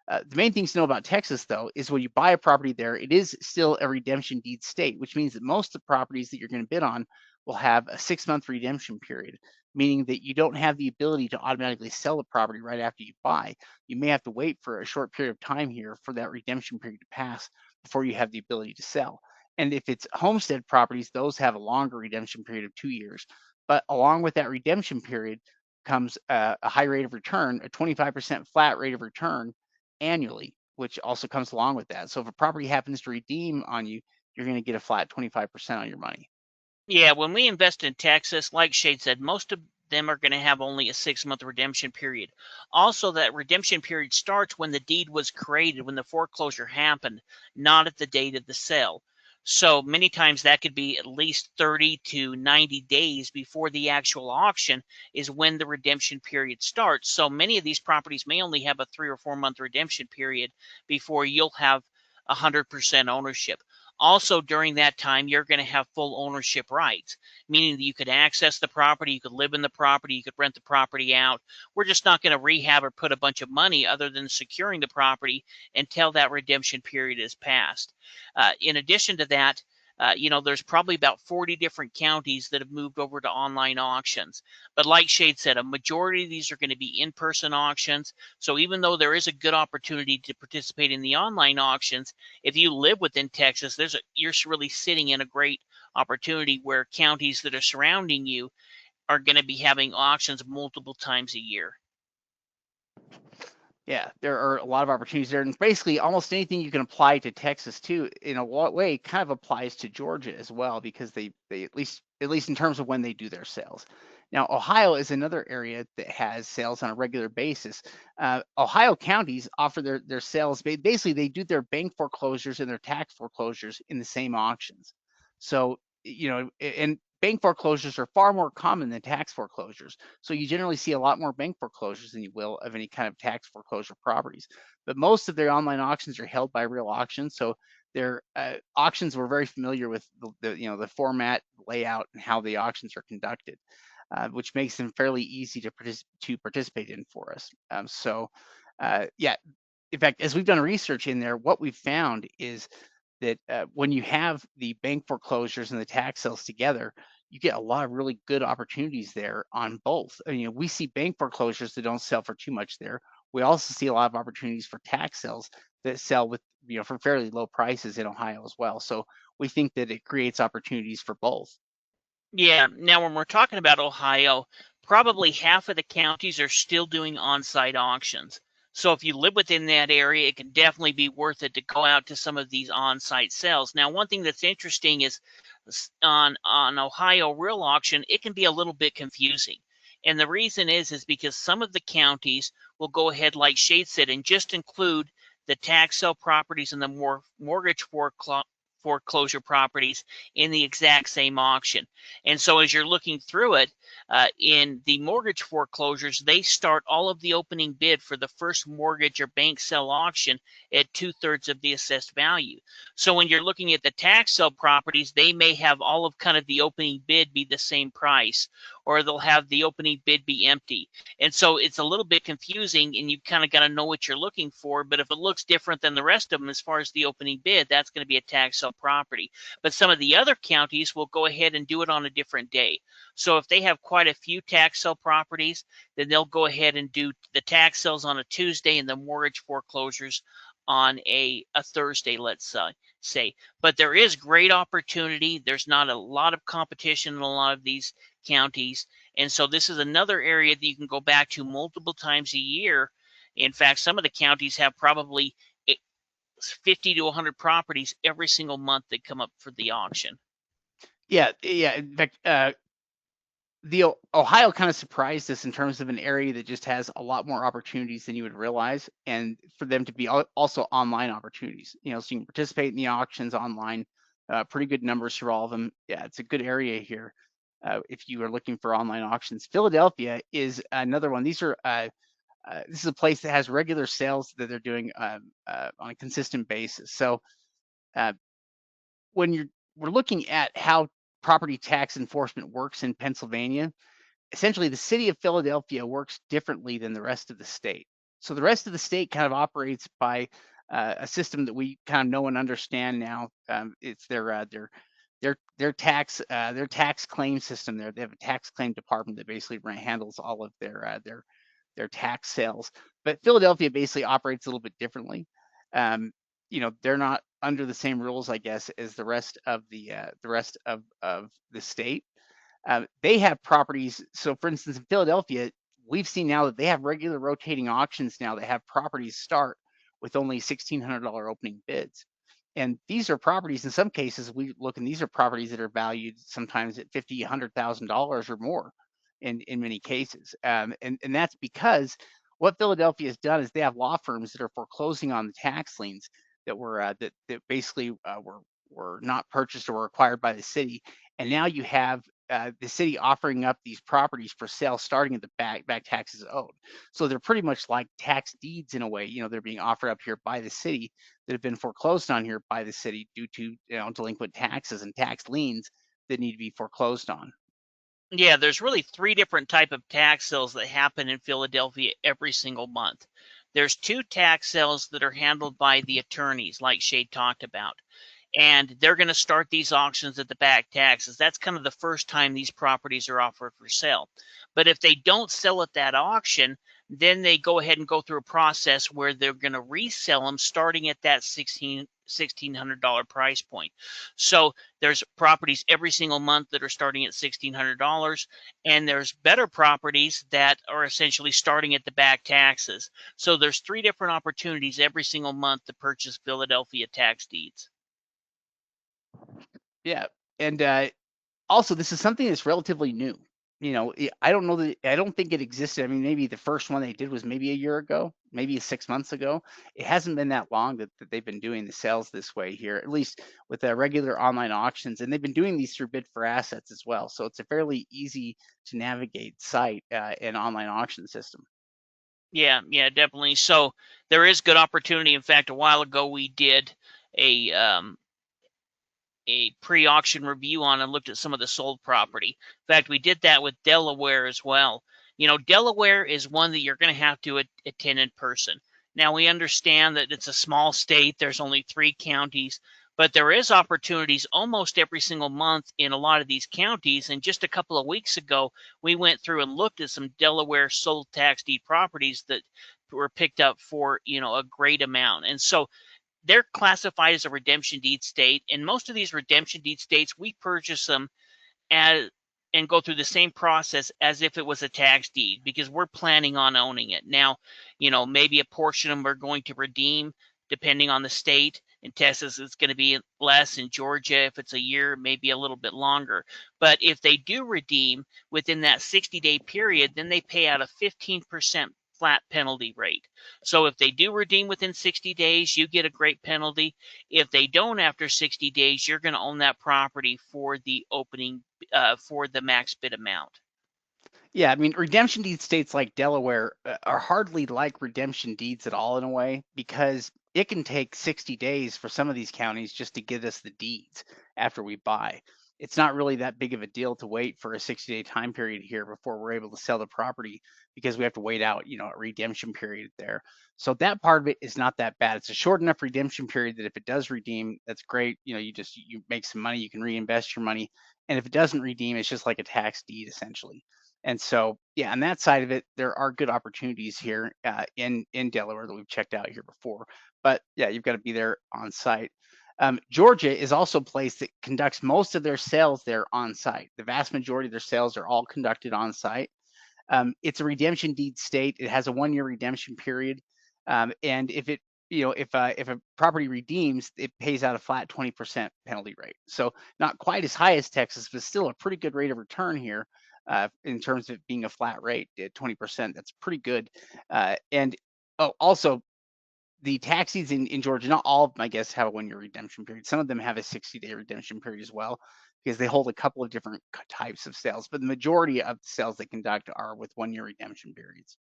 The main things to know about Texas, though, is when you buy a property there, it is still a redemption deed state, which means that most of the properties that you're going to bid on will have a 6-month redemption period, meaning that you don't have the ability to automatically sell the property right after you buy. You may have to wait for a short period of time here for that redemption period to pass before you have the ability to sell. And if it's homestead properties, those have a longer redemption period of 2 years. But along with that redemption period comes a high rate of return, a 25% flat rate of return annually, which also comes along with that. So if a property happens to redeem on you, you're going to get a flat 25% on your money. Yeah, when we invest in Texas, like Shade said, most of them are going to have only a 6-month redemption period. Also, that redemption period starts when the deed was created, when the foreclosure happened, not at the date of the sale. So many times that could be at least 30 to 90 days before the actual auction is when the redemption period starts. So many of these properties may only have a 3 or 4 month redemption period before you'll have 100% ownership. Also, during that time, you're going to have full ownership rights, meaning that you could access the property, you could live in the property, you could rent the property out. We're just not going to rehab or put a bunch of money other than securing the property until that redemption period is passed. In addition to that, there's probably about 40 different counties that have moved over to online auctions. But like Shade said, a majority of these are going to be in-person auctions. So even though there is a good opportunity to participate in the online auctions, if you live within Texas, you're really sitting in a great opportunity where counties that are surrounding you are going to be having auctions multiple times a year. Yeah, there are a lot of opportunities there, and basically almost anything you can apply to Texas too, in a way, kind of applies to Georgia as well, because they at least in terms of when they do their sales. Now, Ohio is another area that has sales on a regular basis. Ohio counties offer their sales. Basically, they do their bank foreclosures and their tax foreclosures in the same auctions. So, and bank foreclosures are far more common than tax foreclosures. So you generally see a lot more bank foreclosures than you will of any kind of tax foreclosure properties. But most of their online auctions are held by real auctions. So their auctions, were very familiar with the format, layout, and how the auctions are conducted, which makes them fairly easy to participate in for us. Yeah, in fact, as we've done research in there, what we've found is that when you have the bank foreclosures and the tax sales together, you get a lot of really good opportunities there on both. We see bank foreclosures that don't sell for too much there. We also see a lot of opportunities for tax sales that sell with, for fairly low prices in Ohio as well. So we think that it creates opportunities for both. Yeah, now when we're talking about Ohio, probably half of the counties are still doing on-site auctions. So if you live within that area, it can definitely be worth it to go out to some of these on-site sales. Now, one thing that's interesting is on Ohio Real Auction, it can be a little bit confusing. And the reason is because some of the counties will go ahead, like Shade said, and just include the tax sale properties and the mortgage foreclosure properties in the exact same auction. And so as you're looking through it, in the mortgage foreclosures, they start all of the opening bid for the first mortgage or bank sale auction at 2/3 of the assessed value. So when you're looking at the tax sale properties, they may have all of kind of the opening bid be the same price, or they'll have the opening bid be empty. And so it's a little bit confusing, and you've kind of got to know what you're looking for. But if it looks different than the rest of them as far as the opening bid, that's going to be a tax sale property. But some of the other counties will go ahead and do it on a different day. So if they have quite a few tax sale properties, then they'll go ahead and do the tax sales on a Tuesday and the mortgage foreclosures on a Thursday, let's say. But there is great opportunity. There's not a lot of competition in a lot of these counties. And so this is another area that you can go back to multiple times a year. In fact, some of the counties have probably 50 to 100 properties every single month that come up for the auction. Yeah, yeah. In fact, the Ohio kind of surprised us in terms of an area that just has a lot more opportunities than you would realize, and for them to be also online opportunities. So you can participate in the auctions online. Pretty good numbers for all of them. Yeah, it's a good area here if you are looking for online auctions. Philadelphia is another one. This is a place that has regular sales that they're doing on a consistent basis. So uh, when we're looking at how property tax enforcement works in Pennsylvania, essentially the city of Philadelphia works differently than the rest of the state. So the rest of the state kind of operates by a system that we kind of know and understand now. It's their tax claim system. They have a tax claim department that basically handles all of their tax sales. But Philadelphia basically operates a little bit differently. They're not under the same rules, I guess, as the rest of the state. They have properties. So, for instance, in Philadelphia, we've seen now that they have regular rotating auctions now that have properties start with only $1,600 opening bids. And these are properties, in some cases, we look and these are properties that are valued sometimes at $50,000, $100,000 or more in many cases. And that's because what Philadelphia has done is they have law firms that are foreclosing on the tax liens that that basically were not purchased or were acquired by the city. And now you have the city offering up these properties for sale starting at the back taxes owed. So they're pretty much like tax deeds in a way. They're being offered up here by the city that have been foreclosed on here by the city due to delinquent taxes and tax liens that need to be foreclosed on. Yeah, there's really three different type of tax sales that happen in Philadelphia every single month. There's two tax sales that are handled by the attorneys, like Shay talked about, and they're going to start these auctions at the back taxes. That's kind of the first time these properties are offered for sale. But if they don't sell at that auction, then they go ahead and go through a process where they're going to resell them starting at that $1,600 price point. So there's properties every single month that are starting at $1,600, and there's better properties that are essentially starting at the back taxes. So there's three different opportunities every single month to purchase Philadelphia tax deeds. Yeah, and also this is something that's relatively new. I don't know that I don't think it existed. I mean, maybe the first one they did was maybe a year ago, maybe 6 months ago. It hasn't been that long that they've been doing the sales this way here, at least with the regular online auctions, and they've been doing these through Bid for Assets as well. So it's a fairly easy to navigate site and online auction system. Yeah, definitely. So there is good opportunity. In fact, a while ago we did a um, a pre-auction review on and looked at some of the sold property. In fact, we did that with Delaware as well. Delaware is one that you're going to have to attend in person. Now, we understand that it's a small state. There's only 3 counties, but there is opportunities almost every single month in a lot of these counties. And just a couple of weeks ago, we went through and looked at some Delaware sold tax deed properties that were picked up for, a great amount. And so they're classified as a redemption deed state, and most of these redemption deed states, we purchase them as and go through the same process as if it was a tax deed because we're planning on owning it. Now, maybe a portion of them are going to redeem depending on the state. In Texas, it's going to be less. In Georgia, if it's a year, maybe a little bit longer. But if they do redeem within that 60-day period, then they pay out a 15% flat penalty rate. So if they do redeem within 60 days, you get a great penalty. If they don't after 60 days, you're going to own that property for the opening for the max bid amount. Yeah, I mean, redemption deed states like Delaware are hardly like redemption deeds at all in a way because it can take 60 days for some of these counties just to get us the deeds after we buy. It's not really that big of a deal to wait for a 60-day time period here before we're able to sell the property because we have to wait out, a redemption period there. So that part of it is not that bad. It's a short enough redemption period that if it does redeem, that's great. You make some money, you can reinvest your money. And if it doesn't redeem, it's just like a tax deed essentially. And so, yeah, on that side of it, there are good opportunities here in Delaware that we've checked out here before. But yeah, you've got to be there on site. Georgia is also a place that conducts most of their sales there on site. The vast majority of their sales are all conducted on site. It's a redemption deed state. It has a 1-year redemption period, and if a property redeems, it pays out a flat 20% penalty rate. So not quite as high as Texas, but still a pretty good rate of return here in terms of being a flat rate at 20%. That's pretty good. And oh, also the taxis in Georgia, not all of them, I guess, have a 1-year redemption period. Some of them have a 60-day redemption period as well, because they hold a couple of different types of sales. But the majority of the sales they conduct are with 1-year redemption periods.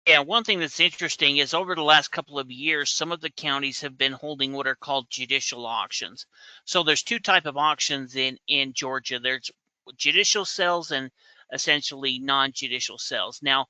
Yeah, one thing that's interesting is over the last couple of years, some of the counties have been holding what are called judicial auctions. So there's two type of auctions in Georgia. There's judicial sales and essentially non-judicial sales. Now,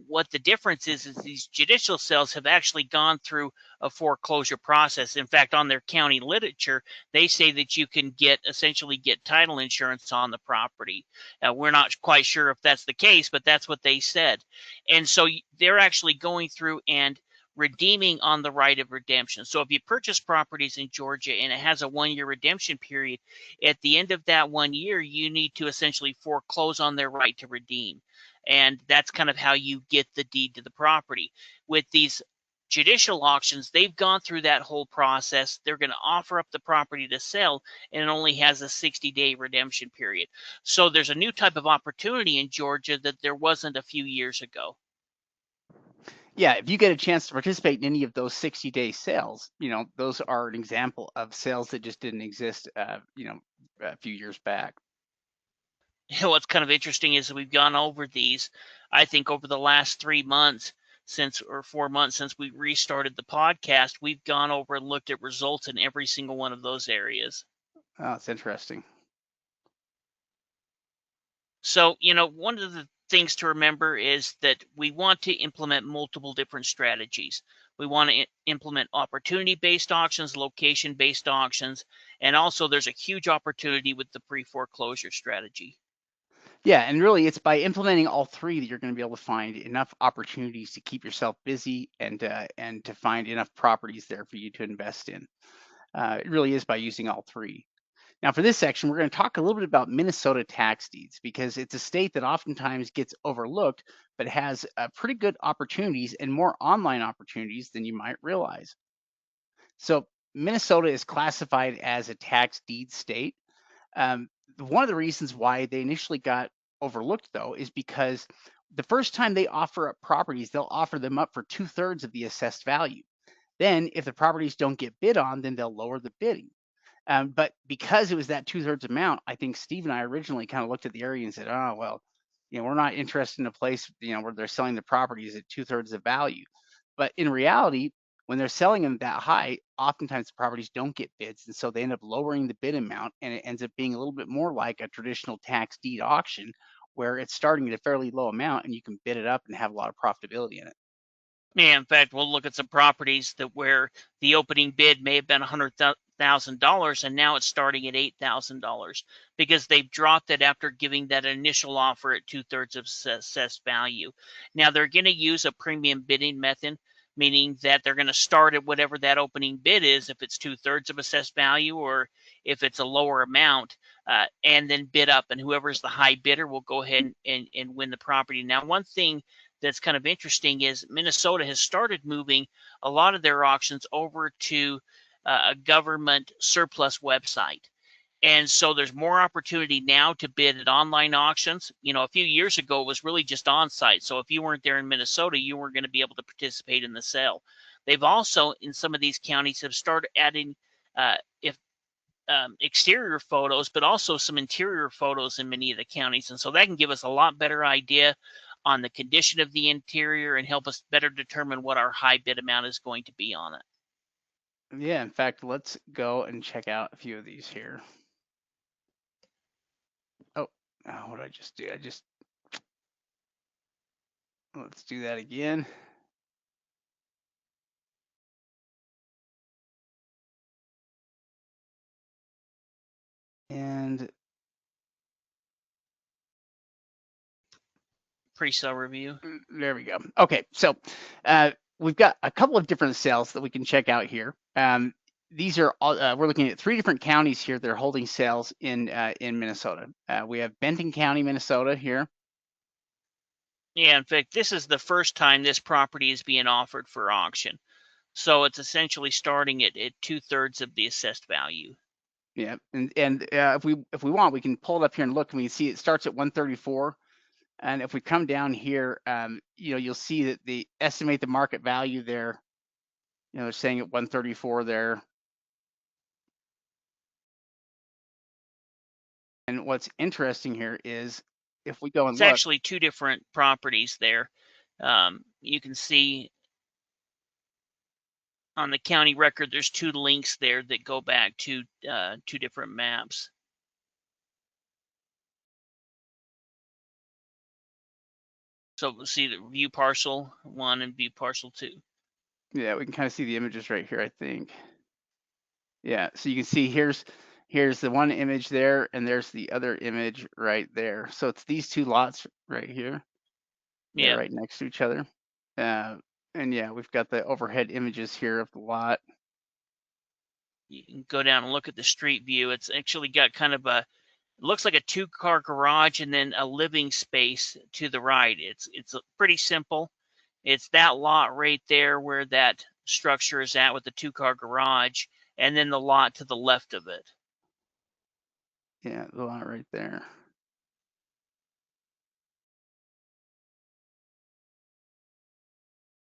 what the difference is these judicial sales have actually gone through a foreclosure process. In fact, on their county literature, they say that you can essentially get title insurance on the property. We're not quite sure if that's the case, but that's what they said. And so they're actually going through and redeeming on the right of redemption. So if you purchase properties in Georgia and it has a 1-year redemption period, at the end of that 1 year, you need to essentially foreclose on their right to redeem. And that's kind of how you get the deed to the property. With these judicial auctions, they've gone through that whole process. They're going to offer up the property to sell, and it only has a 60-day redemption period. So there's a new type of opportunity in Georgia that there wasn't a few years ago. Yeah, if you get a chance to participate in any of those 60-day sales, those are an example of sales that just didn't exist, a few years back. What's kind of interesting is we've gone over these, I think, over the last 3 months or 4 months since we restarted the podcast. We've gone over and looked at results in every single one of those areas. Oh, it's interesting. So, one of the things to remember is that we want to implement multiple different strategies. We want to implement opportunity-based auctions, location-based auctions, and also there's a huge opportunity with the pre-foreclosure strategy. Yeah, and really it's by implementing all three that you're going to be able to find enough opportunities to keep yourself busy and to find enough properties there for you to invest in. It really is by using all three. Now, for this section, we're going to talk a little bit about Minnesota tax deeds because it's a state that oftentimes gets overlooked, but has pretty good opportunities and more online opportunities than you might realize. So, Minnesota is classified as a tax deed state. One of the reasons why they initially got overlooked, though, is because the first time they offer up properties, they'll offer them up for 2/3 of the assessed value. Then, if the properties don't get bid on, then they'll lower the bidding. But because it was that 2/3 amount, I think Steve and I originally kind of looked at the area and said, oh, well, we're not interested in a place, where they're selling the properties at 2/3 the value. But in reality, when they're selling them that high, oftentimes the properties don't get bids. And so they end up lowering the bid amount, and it ends up being a little bit more like a traditional tax deed auction where it's starting at a fairly low amount and you can bid it up and have a lot of profitability in it. Yeah, in fact, we'll look at some properties where the opening bid may have been $100,000 and now it's starting at $8,000 because they've dropped it after giving that initial offer at 2/3 of assessed value. Now they're going to use a premium bidding method, meaning that they're going to start at whatever that opening bid is, if it's 2/3 of assessed value or if it's a lower amount, and then bid up. And whoever's the high bidder will go ahead and win the property. Now, one thing that's kind of interesting is Minnesota has started moving a lot of their auctions over to a government surplus website. And so there's more opportunity now to bid at online auctions. A few years ago, it was really just on site. So if you weren't there in Minnesota, you weren't going to be able to participate in the sale. They've also, in some of these counties, have started adding if exterior photos, but also some interior photos in many of the counties. And so that can give us a lot better idea on the condition of the interior and help us better determine what our high bid amount is going to be on it. Yeah, in fact, let's go and check out a few of these here. Oh, what did I just do? Let's do that again. And Pre-sale review. there we go. Okay, so we've got a couple of different sales that we can check out here. These are all, we're looking at 3 different counties here that are holding sales in Minnesota. We have Benton County, Minnesota here. Yeah, in fact, this is the first time this property is being offered for auction. So it's essentially starting at 2/3 of the assessed value. Yeah, and if we want, we can pull it up here and look, and we can see it starts at 134. And if we come down here, you'll see that they estimate the market value there. They're saying at 134 there. And what's interesting here is if we go and It's look, actually 2 different properties there. You can see on the county record, there's 2 links there that go back to 2 different maps. So we'll see the view parcel 1 and view parcel 2. yeah, we can kind of see the images right here, I think. Yeah, so you can see here's the one image there, and there's the other image right there. So it's these 2 lots right here. They're Yeah. right next to each other. And yeah, we've got the overhead images here of the lot. You can go down and look at the street view. It's actually got kind of a, it looks like a 2-car garage and then a living space to the right. It's pretty simple. It's that lot right there where that structure is at with the 2-car garage, and then the lot to the left of it. Yeah, the lot right there.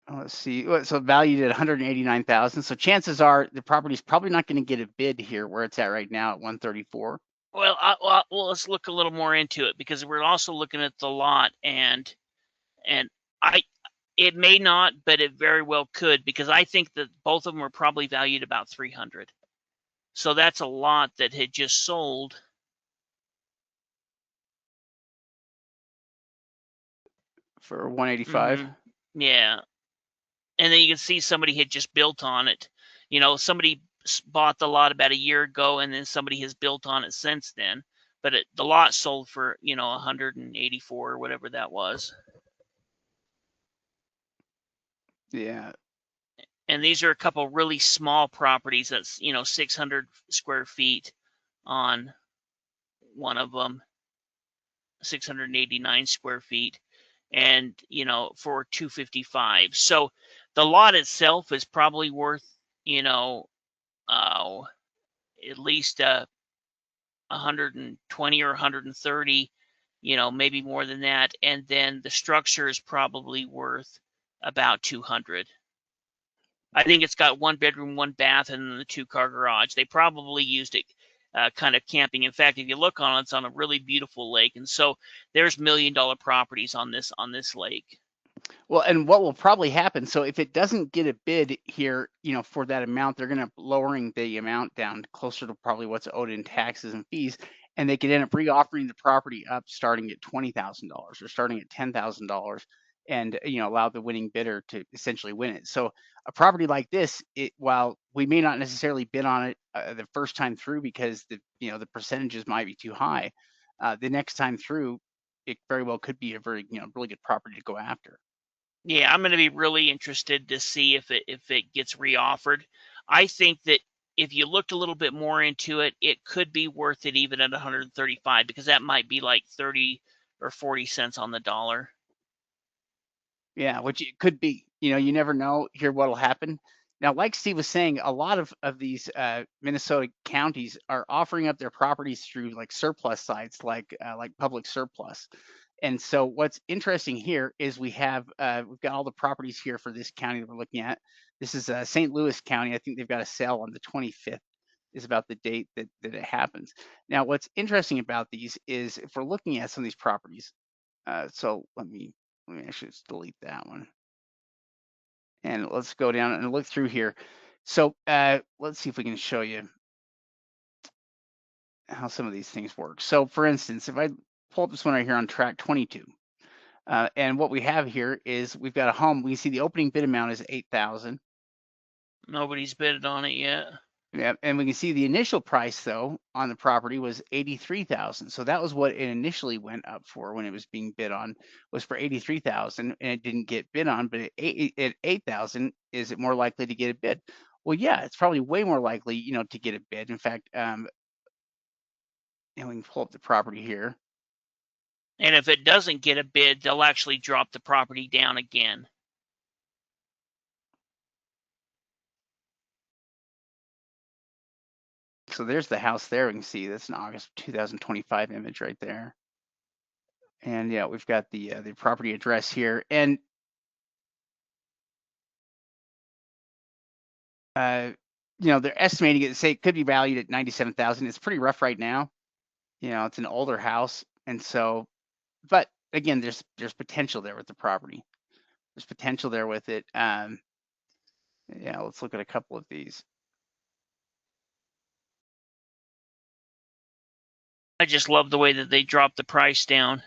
Let's see. So valued at 189,000. So chances are the property's probably not going to get a bid here where it's at right now at 134. Well, let's look a little more into it because we're also looking at the lot, and I, it may not, but it very well could, because I think that both of them are probably valued about 300. So that's a lot that had just sold. For 185. Yeah, and then you can see somebody had just built on it. Somebody bought the lot about a year ago, and then somebody has built on it since then. But the lot sold for 184 or whatever that was. Yeah. And these are a couple really small properties. That's 600 square feet on one of them, 689 square feet, and for 255. So the lot itself is probably worth at least 120 or 130, maybe more than that, and then the structure is probably worth about 200. I think it's got 1 bedroom, 1 bath, and then the 2-car garage. They probably used it kind of camping. In fact, if you look on it, it's on a really beautiful lake, and so there's $1 million properties on this lake. Well, and what will probably happen, so if it doesn't get a bid here, for that amount, they're going to lowering the amount down closer to probably what's owed in taxes and fees, and they could end up reoffering the property up starting at $20,000 or starting at $10,000, and allow the winning bidder to essentially win it. So a property like this, while we may not necessarily bid on it the first time through because the percentages might be too high, the next time through, it very well could be a very really good property to go after. Yeah, I'm going to be really interested to see if it gets reoffered. I think that if you looked a little bit more into it, it could be worth it even at 135, because that might be like 30 or 40 cents on the dollar. Yeah, which it could be. You never know here what'll happen. Now, like Steve was saying, a lot of these Minnesota counties are offering up their properties through like surplus sites, like Public Surplus. And so, what's interesting here is we've got all the properties here for this county that we're looking at. This is St. Louis County. I think they've got a sale on the 25th. Is about the date that it happens. Now, what's interesting about these is if we're looking at some of these properties. So let me actually just delete that one. And let's go down and look through here. So let's see if we can show you how some of these things work. So for instance, if I pull up this one right here on track 22, and what we have here is we've got a home. We can see the opening bid amount is 8,000. Nobody's bid on it yet. Yeah, and we can see the initial price though on the property was 83,000. So that was what it initially went up for when it was being bid on, was for 83,000, and it didn't get bid on. But at 8,000, is it more likely to get a bid? Well, yeah, it's probably way more likely, to get a bid. In fact, and we can pull up the property here. And if it doesn't get a bid, they'll actually drop the property down again. So there's the house there. We can see that's an August 2025 image right there. And yeah, we've got the property address here. And they're estimating it, say it could be valued at 97,000. It's pretty rough right now. It's an older house, and so, but again, there's potential there with the property. There's potential there with it. Yeah, let's look at a couple of these. I just love the way that they dropped the price down.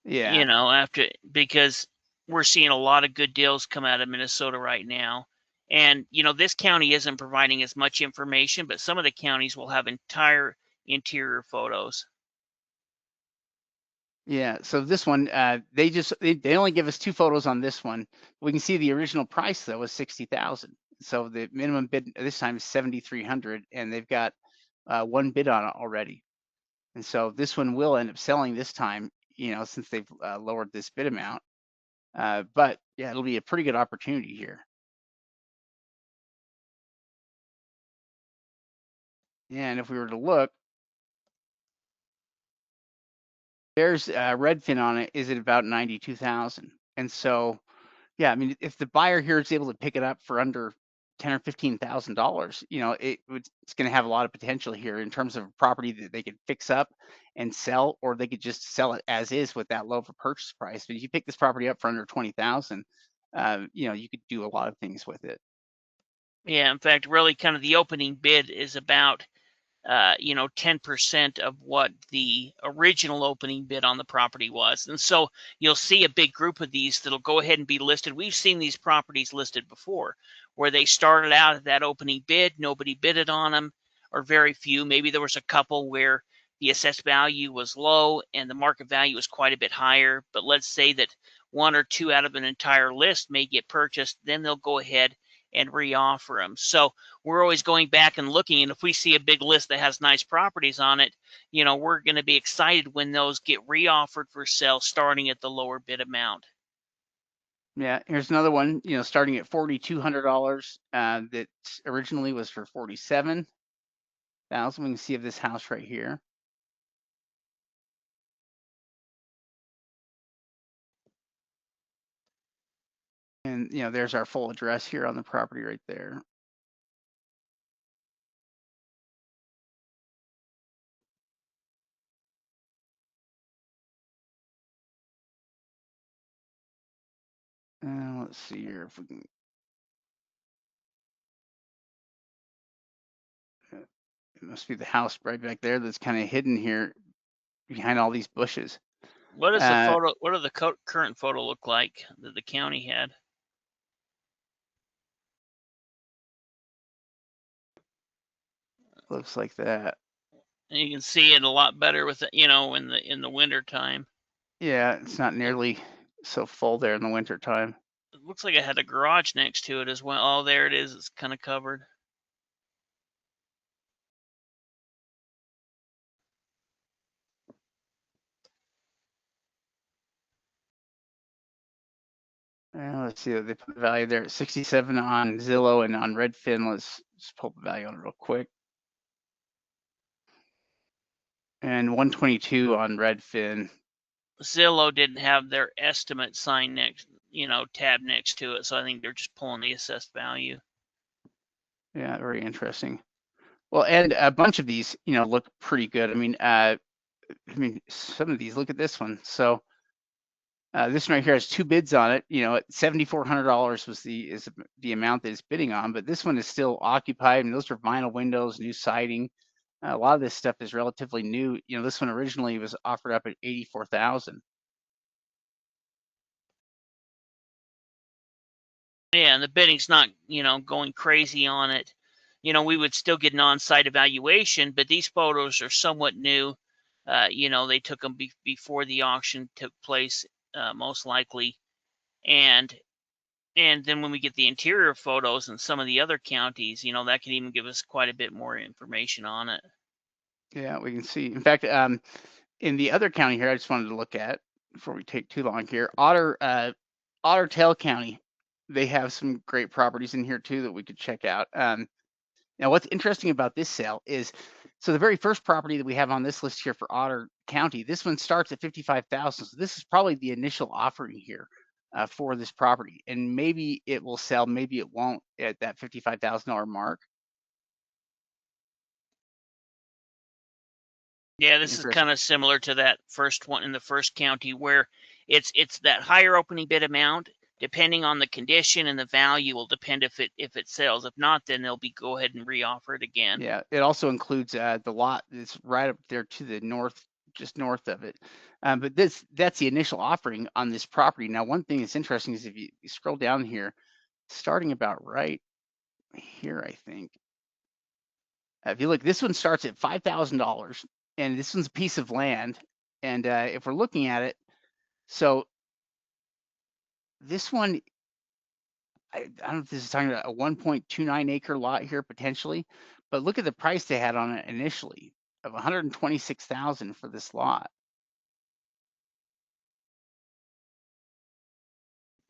Yeah. Because we're seeing a lot of good deals come out of Minnesota right now. And, this county isn't providing as much information, but some of the counties will have entire interior photos. Yeah, so this one, they only give us 2 photos on this one. We can see the original price though was 60,000. So the minimum bid this time is 7,300, and they've got 1 bid on it already. And so this one will end up selling this time, since they've lowered this bid amount. But yeah, it'll be a pretty good opportunity here. And if we were to look, there's Redfin on it is at about 92,000. And so, yeah, I mean, if the buyer here is able to pick it up for under 10 or $15,000, it's going to have a lot of potential here in terms of a property that they could fix up and sell, or they could just sell it as is with that low of a purchase price. But if you pick this property up for under 20,000, you could do a lot of things with it. Yeah, in fact, really kind of the opening bid is about 10% of what the original opening bid on the property was. And so you'll see a big group of these that'll go ahead and be listed. We've seen these properties listed before where they started out at that opening bid, nobody bidded on them, or very few. Maybe there was a couple where the assessed value was low and the market value was quite a bit higher. But let's say that 1 or 2 out of an entire list may get purchased, then they'll go ahead and reoffer them. So we're always going back and looking, and if we see a big list that has nice properties on it, we're going to be excited when those get reoffered for sale starting at the lower bid amount. Yeah, here's another one, starting at $4,200, that originally was for 47,000. We can see of this house right here. And, there's our full address here on the property right there. Let's see here if we can. It must be the house right back there that's kind of hidden here behind all these bushes. What does the photo? What does the current photo look like that the county had? Looks like that. And you can see it a lot better with it, in the winter time. Yeah, it's not nearly so full there in the winter time. It looks like it had a garage next to it as well. Oh, there it is. It's kind of covered. Let's see, they put the value there at 67 on Zillow and on Redfin. Let's just pull the value on it real quick. And 122 on Redfin. Zillow didn't have their estimate sign next, tab next to it. So I think they're just pulling the assessed value. Yeah, very interesting. Well, and a bunch of these, look pretty good. I mean, some of these, look at this one. So this one right here has 2 bids on it. At $7,400 was the amount that it's bidding on, but this one is still occupied. And those are vinyl windows, new siding. A lot of this stuff is relatively new. This one originally was offered up at 84,000. Yeah, and the bidding's not, going crazy on it. We would still get an on-site evaluation, but these photos are somewhat new. They took them before the auction took place, most likely, and then when we get the interior photos in some of the other counties, that can even give us quite a bit more information on it. Yeah, we can see. In fact, in the other county here, I just wanted to look at before we take too long here. Otter Tail County, they have some great properties in here too that we could check out. Now, what's interesting about this sale is, so the very first property that we have on this list here for Otter County, this one starts at 55,000. So this is probably the initial offering here for this property, and maybe it will sell, maybe it won't at that $55,000 mark. Yeah, this is kind of similar to that first one in the first county where it's that higher opening bid amount. Depending on the condition and the value will depend if it sells. If not, then they'll be go ahead and reoffer it again. Yeah, it also includes the lot that's right up there to the north, just north of it. But that's the initial offering on this property. Now, one thing that's interesting is if you scroll down here, starting about right here, I think. If you look, this one starts at $5,000, and this one's a piece of land. And if we're looking at it, so this one, I don't know if this is talking about a 1.29 acre lot here potentially, but look at the price they had on it initially of 126,000 for this lot.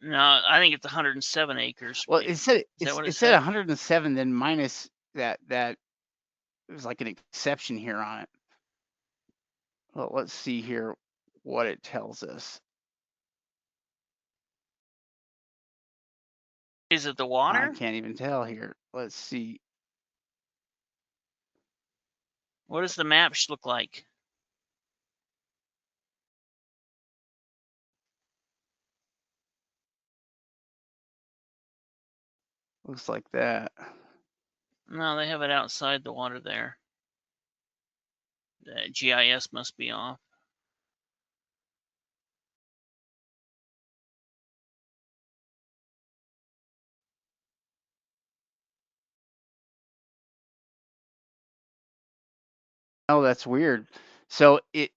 No, I think it's 107 acres. Well, it said Is that what it it said said? 107, then minus that it was like an exception here on it. Well, let's see here what it tells us. Is it the I water? can't even tell here. Let's see. What does the map look like? Looks like that. No, they have it outside the water there. The GIS must be off. Oh, that's weird. So it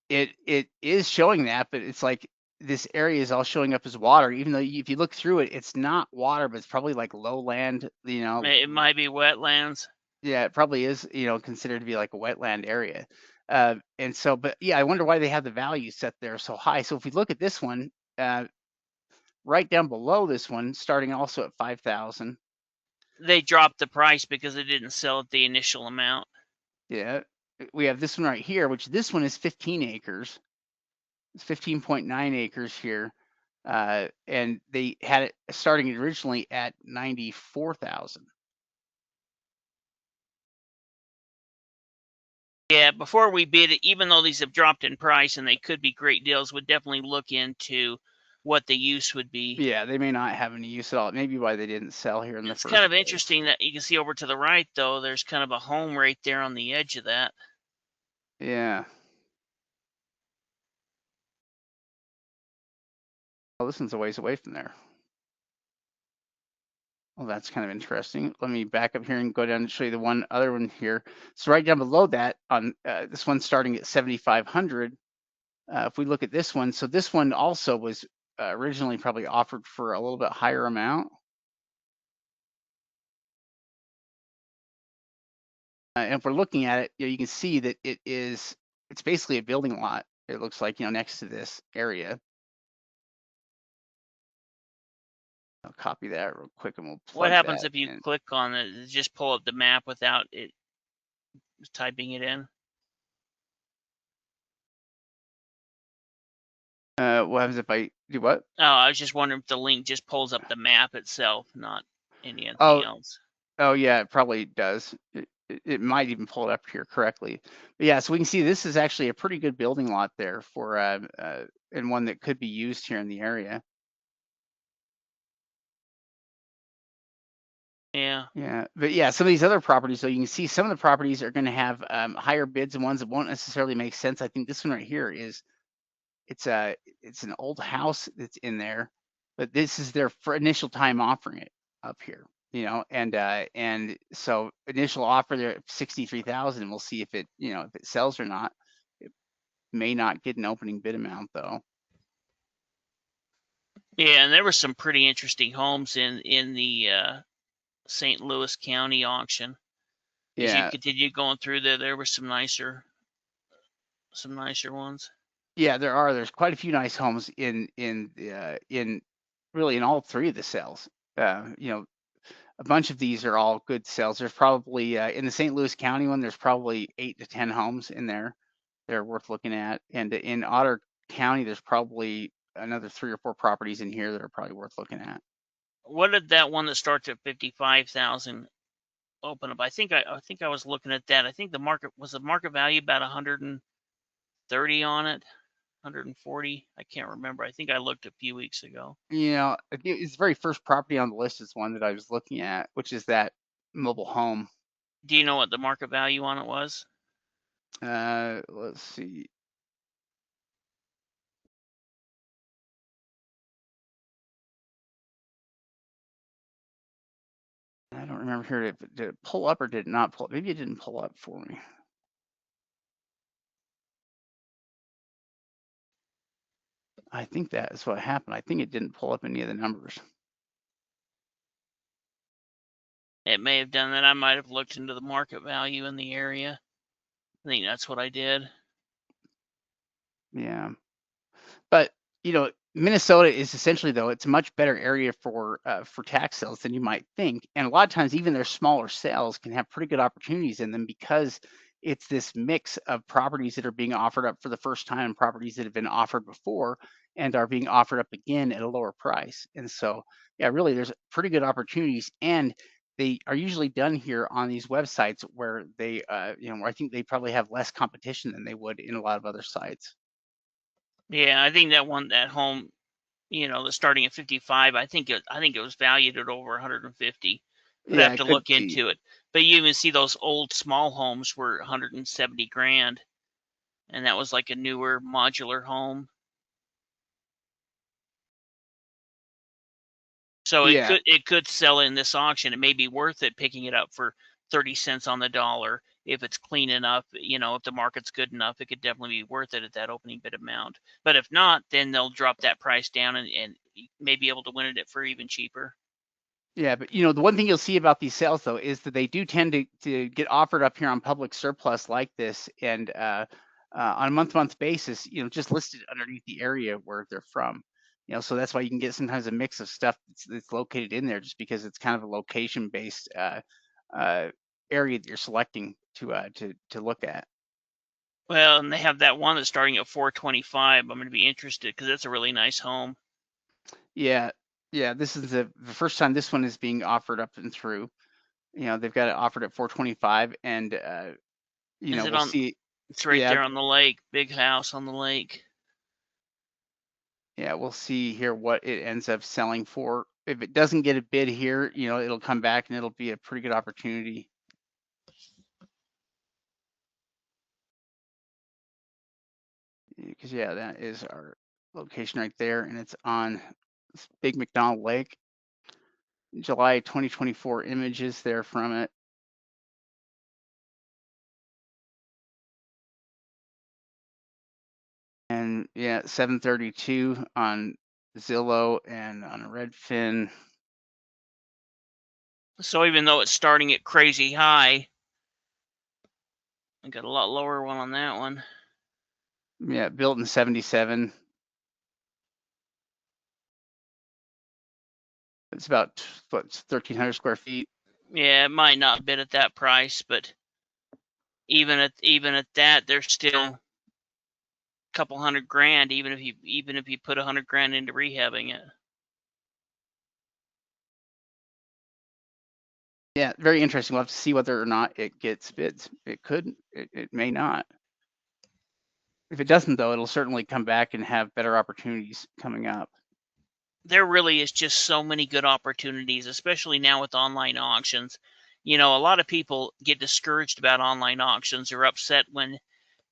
is showing that, but it's like this area is all showing up as water, even though if you look through it, it's not water, but it's probably like lowland, It might be wetlands. yeah, it probably is, considered to be like a wetland area. And so, but yeah, I wonder why they have the value set there so high. So if we look at this one, right down below this one, starting also at 5,000. They dropped the price because they didn't sell at the initial amount. Yeah, we have this one right here, which this one is 15 acres. It's 15.9 acres here. And they had it starting originally at 94,000. Yeah, before we bid it, even though these have dropped in price and they could be great deals, would definitely look into what the use would be. Yeah, they may not have any use at all. Maybe why they didn't sell here in the It's kind first of place. interesting that you can see over to the right, though, there's kind of a home right there on the edge of that. Yeah. Well, this one's a ways away from there. Well, that's kind of interesting. Let me back up here and go down and show you the one other one here. So right down below that, on this one starting at 7,500. If we look at this one, so this one also was originally probably offered for a little bit higher amount. And if we're looking at it, you can see that it's basically a building lot. It looks like, next to this area. I'll copy that real quick and we'll What plug happens that if you in. click on it? Does it just pull up the map without it typing it in? What happens if I do what? Oh, I was just wondering if the link just pulls up the map itself, not anything Oh, else. oh yeah, it probably does. It might even pull it up here correctly. But yeah, so we can see this is actually a pretty good building lot there for and one that could be used here in the area. Yeah. Yeah, but yeah, some of these other properties, though, you can see some of the properties are going to have higher bids and ones that won't necessarily make sense. I think this one right here is it's a it's an old house that's in there, but this is their for initial time offering it up here, and so initial offer there at 63,000. We'll see if if it sells or not. It may not get an opening bid amount though. Yeah, and there were some pretty interesting homes in the St. Louis County auction. As you Yeah, continue going through there were some nicer ones. yeah, there's quite a few nice homes in really in all three of the sales. A bunch of these are all good sales. There's probably in the St. Louis County one, there's probably 8 to 10 homes in there that are worth looking at. And in Otter County, there's probably another 3 or 4 properties in here that are probably worth looking at. What did that one that starts at 55,000 open up? I think I was looking at that. I think the market value about 130 on it, 140. I can't remember. I think I looked a few weeks ago. It's the very first property on the list is one that I was looking at, which is that mobile home. Do you know what the market value on it was? Let's see. I don't remember here. Did it pull up or did it not pull up? Maybe it didn't pull up for me. I think that is what happened. I think it didn't pull up any of the numbers. It may have done that. I might have looked into the market value in the area. I think that's what I did. Yeah. But, Minnesota is essentially, though, it's a much better area for tax sales than you might think. And a lot of times, even their smaller sales can have pretty good opportunities in them because it's this mix of properties that are being offered up for the first time and properties that have been offered before and are being offered up again at a lower price. And so, yeah, really, there's pretty good opportunities. And they are usually done here on these websites where they, where I think they probably have less competition than they would in a lot of other sites. Yeah, I think that home, the starting at 55, I think it was valued at over 150. But I Yeah, have it to could look be. into it. But you even see those old small homes were 170 grand, and that was like a newer modular home. So Yeah, it could sell in this auction. It may be worth it picking it up for 30 cents on the dollar if it's clean enough. If the market's good enough, it could definitely be worth it at that opening bid amount. But if not, then they'll drop that price down and may be able to win it for even cheaper. yeah, but the one thing you'll see about these sales though is that they do tend to get offered up here on public surplus like this, and on a month-to-month basis, just listed underneath the area where they're from. So that's why you can get sometimes a mix of stuff that's located in there, just because it's kind of a location-based uh, area that you're selecting to look at. Well, and they have that one that's starting at 425. I'm going to be interested because it's a really nice home. Yeah, yeah, this is the first time this one is being offered up and through. They've got it offered at 425, and Is it we'll on? see. It's right Yeah, there on the lake. Big house on the lake. yeah, we'll see here what it ends up selling for. If it doesn't get a bid here, it'll come back and it'll be a pretty good opportunity. Because yeah, that is our location right there, and it's on this Big McDonald Lake. July 2024 images there from it. And yeah, 732 on Zillow and on Redfin. So even though it's starting at crazy high, I got a lot lower one on that one. Yeah, built in 77. It's about 1,300 square feet. Yeah, it might not bid at that price, but even at that, there's still a couple hundred grand. Even if you put 100 grand into rehabbing it. Yeah, very interesting. We'll have to see whether or not it gets bids. It could, it may not. If it doesn't, though, it'll certainly come back and have better opportunities coming up. There really is just so many good opportunities, especially now with online auctions. A lot of people get discouraged about online auctions or upset when,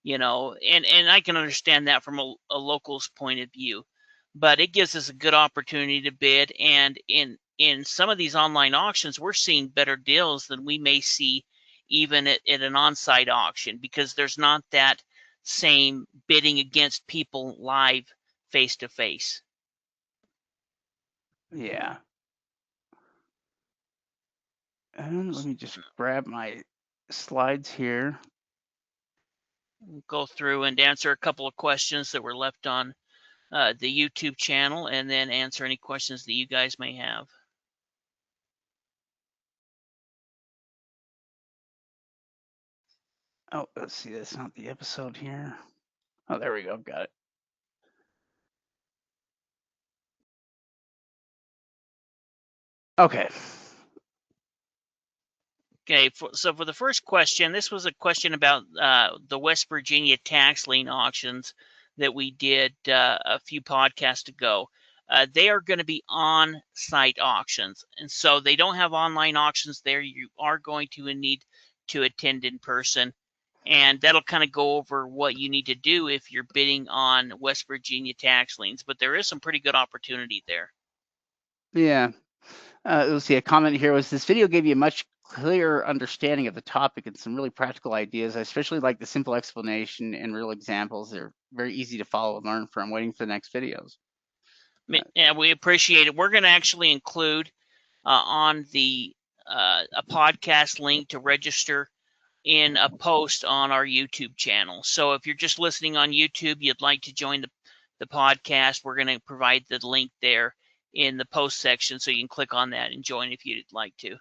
and I can understand that from a local's point of view, but it gives us a good opportunity to bid. And in some of these online auctions, we're seeing better deals than we may see even at an on-site auction because there's not that same bidding against people live face to face. Yeah. And let me just grab my slides here. Go through and answer a couple of questions that were left on the YouTube channel and then answer any questions that you guys may have. Oh, let's see. That's not the episode here. Oh, there we go. Got it. Okay. Okay, so for the first question, this was a question about the West Virginia tax lien auctions that we did a few podcasts ago. They are going to be on-site auctions, and so they don't have online auctions there. You are going to need to attend in person, and that'll kind of go over what you need to do if you're bidding on West Virginia tax liens. But there is some pretty good opportunity there. Yeah. Let's see. A comment here was this video gave you a much clear understanding of the topic and some really practical ideas. I especially like the simple explanation and real examples. They're very easy to follow and learn from. Waiting for the next videos. Yeah, we appreciate it. We're going to actually include on the a podcast link to register in a post on our YouTube channel. So if you're just listening on YouTube, you'd like to join the podcast, we're going to provide the link there in the post section, so you can click on that and join if you'd like to.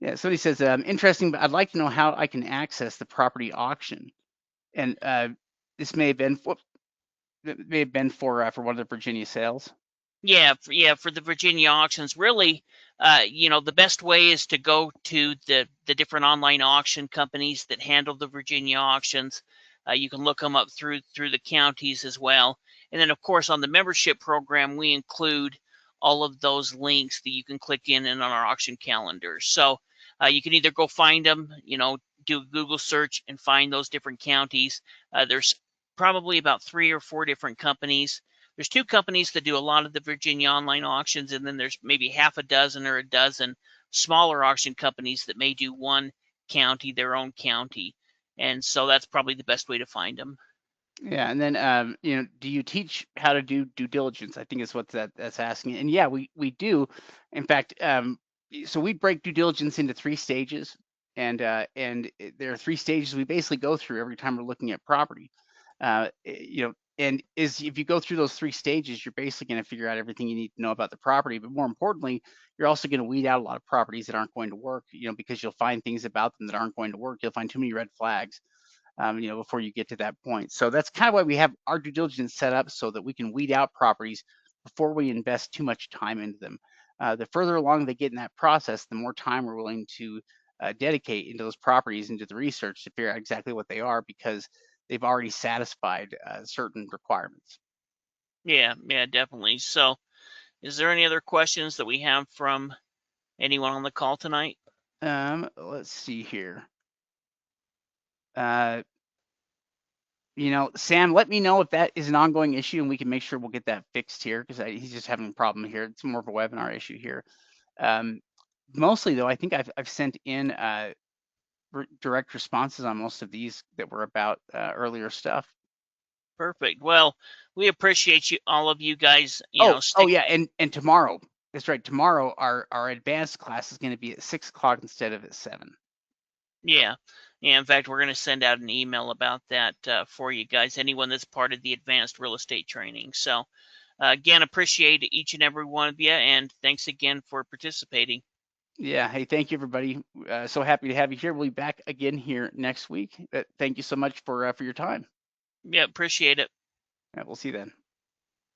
Yeah, somebody says, interesting, but I'd like to know how I can access the property auction. And this may have been for one of the Virginia sales. Yeah, for the Virginia auctions, really, the best way is to go to the different online auction companies that handle the Virginia auctions. You can look them up through the counties as well, and then of course on the membership program we include all of those links that you can click in and on our auction calendar. So you can either go find them, do a Google search and find those different counties. There's probably about 3 or 4 different companies. There's 2 companies that do a lot of the Virginia online auctions, and then there's maybe half a dozen or a dozen smaller auction companies that may do one county, their own county. And so that's probably the best way to find them. Yeah, and then do you teach how to do due diligence? I think is what that's asking. And yeah, we do. In fact, so we break due diligence into 3 stages, and there are 3 stages we basically go through every time we're looking at property. And if you go through those 3 stages, you're basically going to figure out everything you need to know about the property. But more importantly, you're also going to weed out a lot of properties that aren't going to work. Because you'll find things about them that aren't going to work. You'll find too many red flags. Before you get to that point. So that's kind of why we have our due diligence set up, so that we can weed out properties before we invest too much time into them. The further along they get in that process, the more time we're willing to dedicate into those properties, into the research to figure out exactly what they are, because they've already satisfied certain requirements. Yeah, definitely. So is there any other questions that we have from anyone on the call tonight? Let's see here. Sam, let me know if that is an ongoing issue, and we can make sure we'll get that fixed here, because he's just having a problem here. It's more of a webinar issue here. Mostly, though, I think I've sent in direct responses on most of these that were about earlier stuff. Perfect. Well, we appreciate all of you guys. Oh yeah, and tomorrow, that's right. Tomorrow, our advanced class is going to be at 6 o'clock instead of at 7. Yeah. In fact, we're going to send out an email about that for you guys, anyone that's part of the advanced real estate training. So again, appreciate each and every one of you, and thanks again for participating. Yeah. Hey, thank you, everybody. So happy to have you here. We'll be back again here next week. Thank you so much for your time. Yeah, appreciate it. Yeah, we'll see you then.